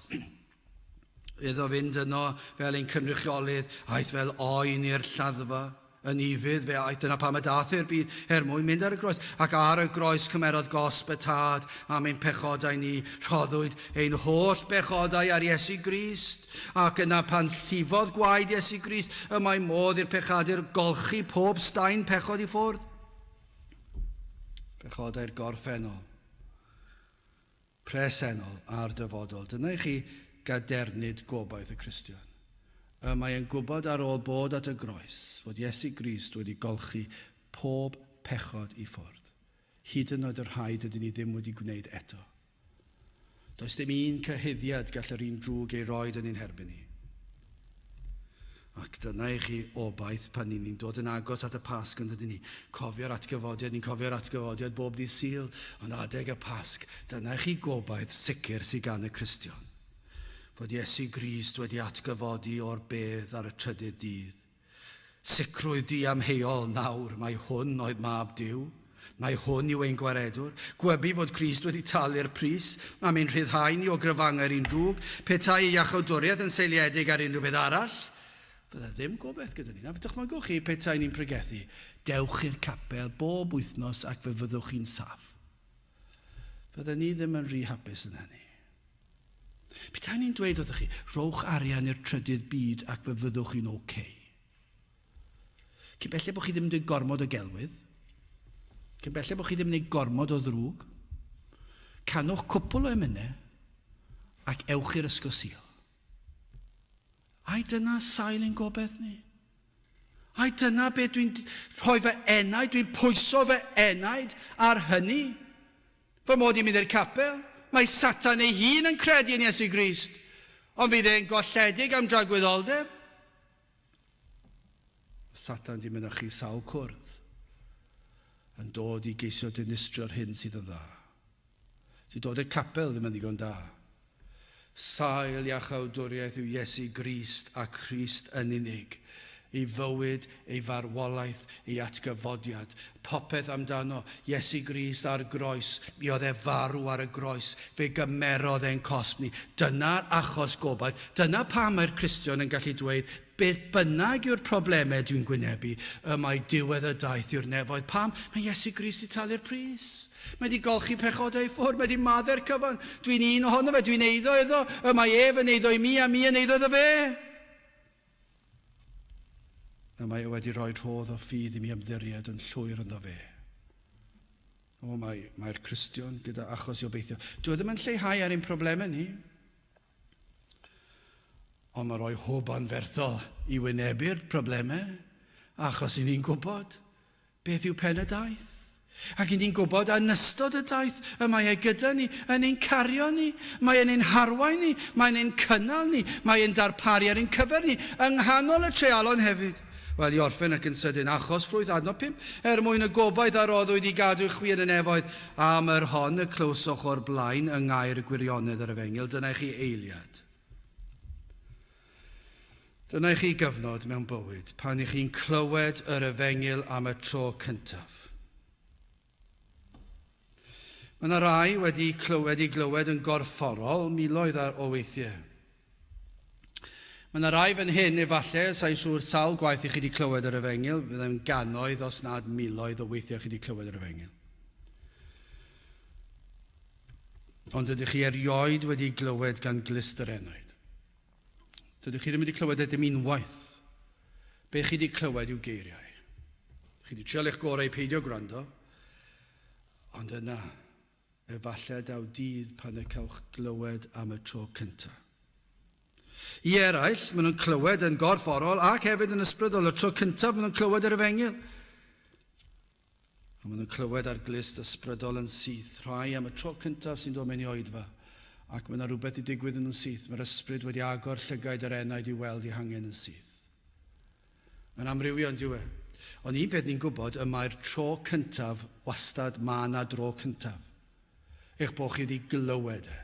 iddo fynd yno fel ein cynrychiolydd, aeth fel oen i'r lladdfa. Yn ifydd fe aeth yna pam y dath i'r byd mwyn mynd ar y groes. Ac ar y groes cymerodd gosb y tad am ein pechodau ni. Rhoddwyd ein holl pechodau ar Iesu Grist. Ac yna pan llifodd gwaed Iesu Grist, y mae modd i'r pechadur golchi pob staen pechod I ffwrdd. Pechodau'r gorffennol, presennol a'r dyfodol. Dyna chi gadernid gobaith y Cristion. Mae e'n gwybod ar ôl bod at y groes fod Iesu Grist wedi golchi pob pechod I ffwrdd. Hyd yn oed yr rhaid ydyn ni ddim wedi gwneud eto. Does dim un cyhuddiad gall yr un drwg ei roed yn ein herbyn ni. Ac dyna chi obaith pan ni'n dod yn agos at y Pasg yn dydyn ni. Cofio'r atgyfodiad, ni'n cofio'r atgyfodiad bob dydd Sul, ond adeg y Pasg. Dyna chi gobaith sicr sydd gan y Cristion. Fod Iesu Grist wedi atgyfodi o'r bedd ar y trydydd dydd. Sicrwydd diamheuol nawr, mae hwn oedd mab Duw. Mae hwn yw ein gwaredwr. Gwybu fod Crist wedi talu'r pris am ein rhyddhau ni o gryfangu'r un drwg. Petai ei iachawdwriaeth yn seiliedig ar unrhyw beth arall. Fydda ddim gobaith gyda ni. Na, dychmygwch chi petai ni'n pregethu. Dewch i'r capel bob wythnos ac fe fyddwch chi'n saff. Fydda ni ddim yn rhy hapus yn hynny. Petai ni'n dweud wrthych chi, rhowch arian i'r trydydd byd ac fe fyddwch chi'n okay. Cyn bellai bod chi ddim yn dweud gormod o gelwydd. Cyn bellai bod chi ddim yn dweud gormod o ddrwg. Canwch cwpl o emynau ac ewch i'r ysgol Sul. Ai dyna sail ein gobaith ni? Ai dyna beth dwi'n rhoi fy enaid, dwi'n pwyso fy enaid ar hynny? Fy mod i'n mynd i'r capel? Mae Satan ei hun yn credu yn Iesu Grist, ond fydd e'n golledig am dragwyddoldeb. Satan di mynd â chi sawl cwrdd, yn dod I geisio dinistrio'r hyn sydd yn dda. Di dod i'r capel ddim yn ddigon da. Sail iachawdwriaeth yw Iesu Grist a Crist yn unig. ei fywyd, ei farwolaeth, ei atgyfodiad. Popeth amdano, Iesu Grist ar groes, mi oedd e farw ar y groes, fe gymerodd e'n cosb ni. Dyna'r achos gobaith, dyna pam mae'r Cristion yn gallu dweud, beth bynnag yw'r problemau dwi'n gwynebu, mae diwedd y daith yw'r nefoedd. Pam? Mae Iesu Grist i talu'r pris. Mae wedi golchi pechodau ffwrdd, mae wedi maddau'r cyfan. Dwi'n un ohono fe, dwi'n eiddo iddo, mae ef yn eiddo i mi a mi yn eiddo iddo fe. A mae wedi rhoi rhodd o ffydd i mi ymddiried yn llwyr ynddo fe. Mae'r Cristion gyda achos i obeithio. Dwi ddim yn lleihau ar ein problemau ni. Ond mae rhoi hwb anferthol i wynebu'r problemau, achos i ni'n gwybod beth yw pen y daith. Ac i ni'n gwybod yn ystod y daith, y mae e gyda ni, yn ein cario ni, mae e'n ein harwain ni, mae'n ein cynnal ni, mae e'n darparu ar ein cyfer ni, yng nghanol y treialon hefyd. Wel, i orffen ac yn sydyn, achos ffrwydd adnod 5, mwyn y gobaith a roddwyd i gadw chwien y nefoedd, am yr hon y clywsoch o'r blaen yng ngair y gwirionedd yr Efengil. Dyna chi eiliad. Dyna chi gyfnod mewn bywyd, pan i chi'n clywed yr Efengil am y tro cyntaf. Mae yna rai wedi glywed yn gorfforol miloedd o weithiau. Mae yna rai fan hyn efallai, sa'n siŵr sawl gwaith i chi wedi clywed yr Efengil, byddai'n gannoedd os nad miloedd o weithiau chi wedi clywed yr Efengil. Ond ydych chi erioed wedi glywed gan glist yr enaid. Dydych chi ddim wedi clywed dim unwaith. Be chi wedi clywed yw geiriau. Chi wedi trial eich gorau peidio gwrando, ond yna, efallai daw dydd pan y cewch glywed am y tro cyntaf. I eraill, maen nhw'n clywed yn gorfforol ac hefyd yn ysbrydol y tro cyntaf maen nhw'n clywed yr Efengil. A maen nhw'n clywed ar glist ysbrydol yn syth. Rhai am y tro cyntaf sy'n dod mewn i oedfa. Ac mae yna rhywbeth i digwydd yn nhw'n syth. Mae'r ysbryd wedi agor llygaid yr enaid i weld i hangen yn syth. Mae'n amrywio yn diwe. Ond un peth ni'n gwybod y mae'r tro cyntaf wastad ma' na dro cyntaf. Eich bod chi wedi glywed e.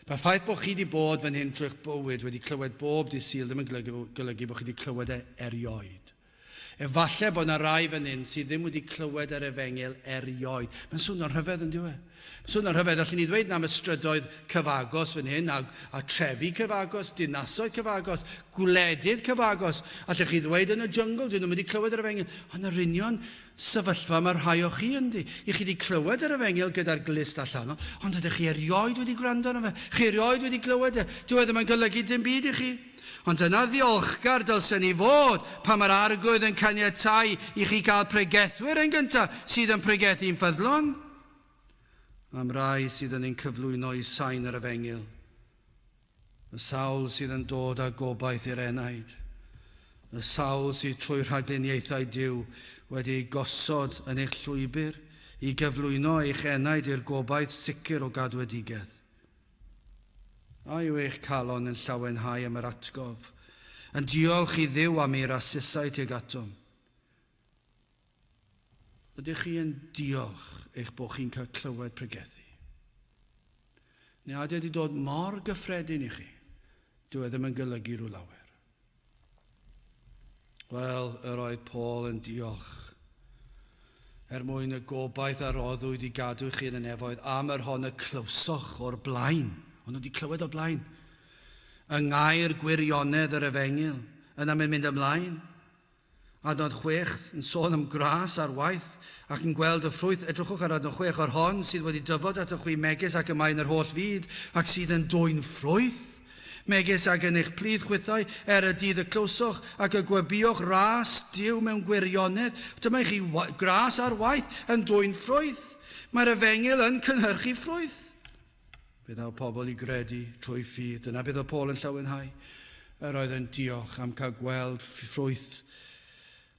Mae'r ffaith bod chi wedi bod fan hyn trwy'ch bywyd wedi clywed bob dydd Sul ddim yn golygu bod chi wedi clywed e erioed. Efallai bod yna rai fan hyn sydd ddim wedi clywed yr Efengil erioed. Mae'n swnio'n rhyfedd yn diwe. Mae'n swnio'n rhyfedd, allwn ni ddweud am y strydoedd cyfagos fan hyn, a trefi cyfagos, dinasoedd cyfagos, gwledydd cyfagos. Allwch chi ddweud yn y jungle, dyn nhw wedi clywed yr Efengil. Ond yr union sefyllfa mae'r rhai o chi yndi. I chi wedi clywed yr Efengil gyda'r glist allan, ond ydych chi erioed wedi gwrando arno fe. Chi erioed wedi clywed e. Dyw e ddim yn golygu dim byd i chi. Ond yna ddiolchgar dylsen ni fod pan mae'r arglwydd yn caniatáu i chi gael pregethwyr yn gyntaf sydd yn pregethu'n ffyddlon. Am rai sydd yn ein cyflwyno i sain yr Efengil. Y sawl sydd yn dod â gobaith i'r enaid. Y sawl sydd trwy rhagluniaethau Duw wedi gosod yn eich llwybr i gyflwyno eich enaid i'r gobaith sicr o gadwedigaeth. A yw eich calon yn llawenhau am yr atgof, yn diolch i Dduw am ei rasysau tuag atom. Ydych chi yn diolch eich bod chi'n cael clywed pregethu? Neu adi wedi dod mor gyffredin i chi, dyw e ddim yn golygu rhyw lawer. Wel, yr oedd Paul yn diolch mwyn y gobaith a roddwyd i gadw chi yn y nefoedd am yr hon y clywsoch o'r blaen. Ond nhw wedi clywed o blaen. Yng ngair gwirionedd yr Efengil, yna mae'n mynd ymlaen. Adnod 6 yn sôn am gras ar waith ac yn gweld y ffrwyth. Edrychwch ar adnod 6 o'r hon sydd wedi dyfod at y chwi megis ac yma yn yr holl fyd ac sydd yn dwyn ffrwyth. Megis ac yn eich plydd chwythau y dydd y clywsoch ac y gwebioch ras Duw mewn gwirionedd. Dyma chi gras ar waith yn dwyn ffrwyth. Mae'r Efengil yn cynhyrchu ffrwyth. Bydd o pobl i gredu trwy ffydd. Dyna bydd o Paul yn llawenhau. Yr oedd yn diolch am cael gweld ffrwyth,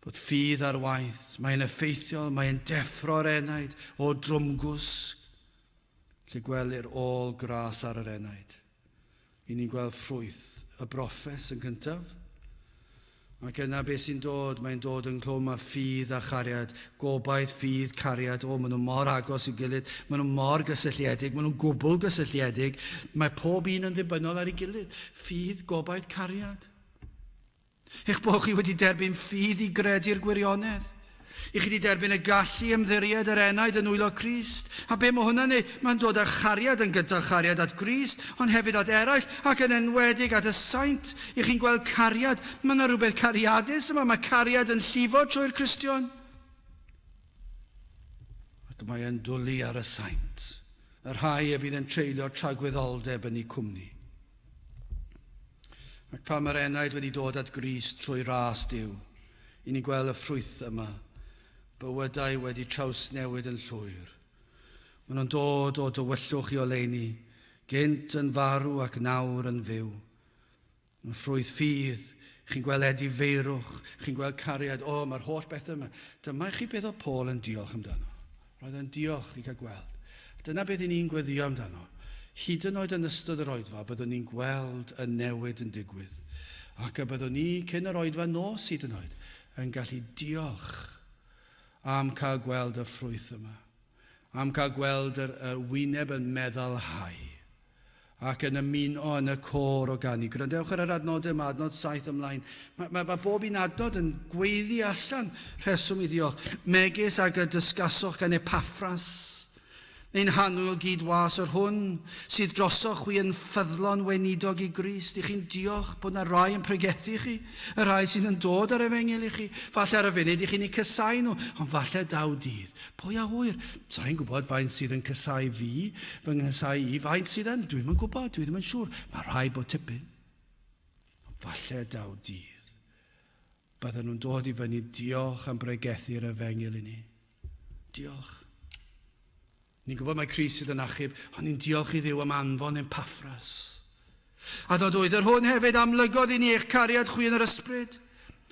bod ffydd ar waith. Mae'n effeithiol, mae'n deffro'r enaid o drwmgwsg. Lle gwelir ôl gras ar yr enaid. I ni'n gweld ffrwyth y broffes yn gyntaf. Ac yna beth sy'n dod, mae'n dod yn clwm a ffydd a chariad, gobaith, ffydd, cariad. Maen nhw mor agos i'w gilydd, maen nhw mor gysylltiedig, maen nhw'n gwbl gysylltiedig. Mae pob un yn ddibynnol ar ei gilydd. Ffydd, gobaith, cariad. Eich bod chi wedi derbyn ffydd I gredu'r gwirionedd. I chi wedi derbyn y gallu ymddiried yr enaid yn wylo Crist. A be mae hwnna'n neud? Mae'n dod â chariad yn gyda chariad at Grist, ond hefyd at eraill, ac yn enwedig at y saint. I chi'n gweld cariad, mae yna rhywbeth cariadus yma, mae cariad yn llifo trwy'r Cristion. Ac mae e'n dwlu ar y saint. Y rhai y bydd yn treulio tragwyddoldeb yn ei cwmni. Ac pan mae'r enaid wedi dod at Grist trwy ras Duw, I ni gweld y ffrwyth yma, bywydau wedi trawsnewid yn llwyr. Maen nhw'n dod o dywyllwch I oleuni, gynt yn farw ac nawr yn fyw. Mae ffrwyth ffydd, chi'n gweld edifeirwch, chi'n gweld cariad, mae'r holl bethau yma. Dyma chi beth o Paul yn diolch amdano. Roedd yn diolch I cael gweld. Dyna beth I ni'n gweddio amdano. Hyd yn oed yn ystod yr oedfa, byddwn ni'n gweld y newid yn digwydd. Ac y byddwn ni, cyn yr oedfa nos hyd yn oed, yn gallu diolch am cael gweld y ffrwyth yma. Am cael gweld y wyneb yn meddalhau. Ac yn ymuno yn y cor o ganu. Gwrandewch ar yr adnodau yma, adnod 7 ymlaen. Mae bob un adnod yn gweiddi allan rheswm I ddiolch. Megis ag y dysgaswch gan Epaffras. Ein hanwyl gydwas yr hwn, sydd drosoch wi yn ffyddlon weinidog I Grist. I chi'n diolch bod yna rai yn pregethu chi, y rai sydd yn dod ar efengil I chi. Falle ar y funud I chi'n ei cysau nhw, ond falle daw dydd. Pwy a hwyr? Sa'n gwybod faint sydd yn cysau fi, fy nghysau I, faint sydd yn? Dwi'n yn gwybod, dwi ddim yn siŵr. Mae rhai bod tipyn. Ond falle daw dydd. Bydden nhw'n dod I fyny diolch am bregethu'r efengil I ni. Diolch. Ni'n gwybod mae Cris sydd yn achub, ond ni'n diolch I Dduw am anfon Epaffras. A dod oedd yr hwn hefyd amlygodd I ni eich cariad chwi yn yr ysbryd.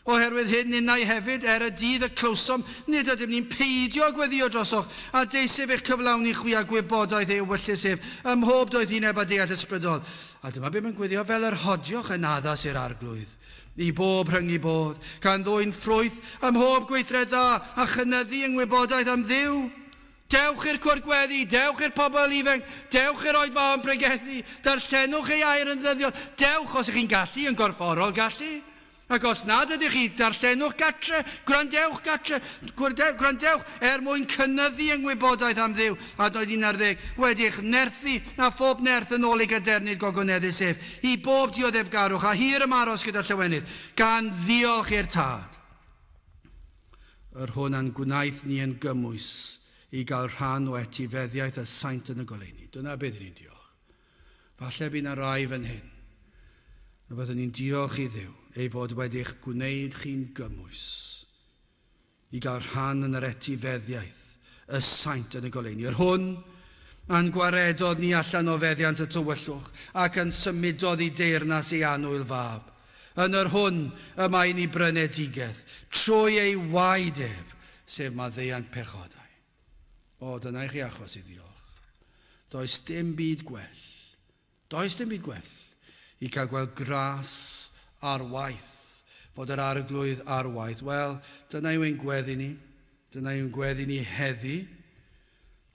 Oherwydd hyn unnau hefyd, y dydd y clywsom, nid ydym ni'n peidio gweddio drosoch, a deisef eich cyflawni chwi a gwybodaeth ei wyllus ef, ym mhob doedd hi'n eba deall ysbrydol. A dyma be mae'n gweddio fel yr hodioch yn addas i'r arglwydd. I bob rhyng I bod, gan ddwy'n ffrwyth, ym mhob gweithred dda, a chynyddu yng ngwybodaeth am Dduw. Dewch i'r cwrt gweddi, dewch i'r pobl ifenc, dewch i'r oedfa yn pregethu, darllenwch ei air yn ddyddiol, dewch os ych chi'n gallu, yn gorfforol gallu. Ac os nad ydych chi, darllenwch gatre, gwrandewch gatre, gwrandewch mwyn cynyddu yng ngwybodaeth am Dduw. A doedd 11, wedi'ch nerthu a phob nerth yn ôl I gadernid gogoneddus ef, I bob dioddefgarwch a hir ymaros gyda llywenydd, gan ddiolch i'r tad. Yr hwn a'n gwnaeth ni yn gymwys, I gael rhan o etifeddiaeth y saint yn y goleuni. Dyna beth ni'n diolch. Falle bydd yna rai fan hyn. A byddwn ni'n diolch I Dduw ei fod wedi'ch gwneud chi'n gymwys I gael rhan yn yr etifeddiaeth y saint yn y goleuni. Yr hwn a'n gwaredodd ni allan o feddiant y tywyllwch ac yn symudodd I deyrnas ei anwyl fab. Yn yr hwn y mae'n I brynedigedd trwy ei waedef sef maddeuant pechodau. Dyna I chi achos I ddiolch. Does dim byd gwell. Does dim byd gwell I cael gweld gras ar waith. Fod yr arglwydd ar waith. Wel, dyna yw'n gweddi ni. Dyna yw'n gweddi ni heddi.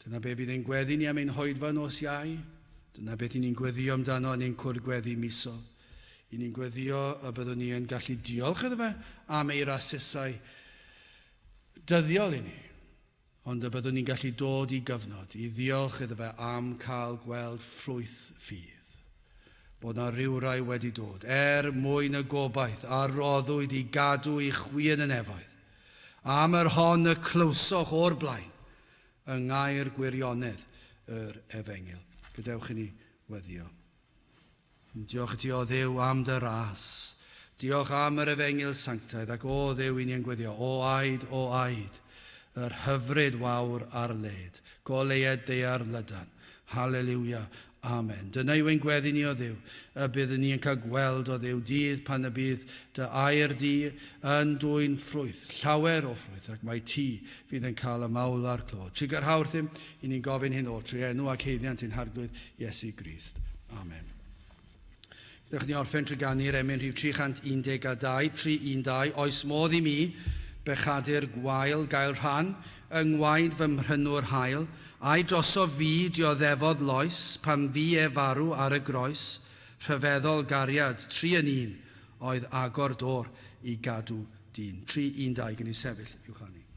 Dyna be bydd ein gweddi ni am ein hoedfa nos Iau. Dyna beth I ni'n gweddio amdano yn ein cwrdd gweddi misol. I ni'n gweddio y byddwn ni yn gallu diolch iddo fe am ei rasysau dyddiol I ni. Ond y byddwn ni'n gallu dod I gyfnod I ddiolch iddo fe am cael gweld ffrwyth ffydd. Bod yna rywrai wedi dod, mwyn y gobaith a roddwyd I gadw I chwyn yn efoedd. Am yr hon y clywsoch o'r blaen, yng ngair gwirionedd yr efengil. Gadewch I ni weddio. Diolch I ti o Dduw am dy ras. Diolch am yr efengil sanctaidd ac o Dduw I ni'n gweddio. O aid. Yr hyfryd wawr ar led, goleued deiar lydan. Halleluia, amen. Dyna yw'n gweddi ni o Dduw, y byddwn ni'n cael gweld o Dduw dydd pan y bydd dy air di yn dwy'n ffrwyth, llawer o ffrwyth, ac mae ti fydd yn cael y mawl a'r clod. Trigger hawrthym, I ni'n gofyn hyn o trwy enw ac heiddiant i'n harglwydd Iesu Grist. Amen. Dych ni orffen trwy ganu'r emyn rhif 312, 312, oes modd I mi, bechadur gwael gael rhan, yng ngwaed fy mhrynwr hael, a'i droso fi dioddefodd loes, pan fi farw ar y groes, rhyfeddol gariad, 3 yn 1, oedd agor dor i gadw dyn. 3-1-2 gan i sefyll i'w chanu.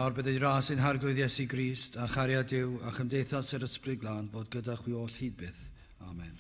Nawr bydd ei ras ein harglwydd Iesu Grist a chariad Duw a chymdeithas yr ysbryd glân fod gyda chwi oll hyd byth. Amen.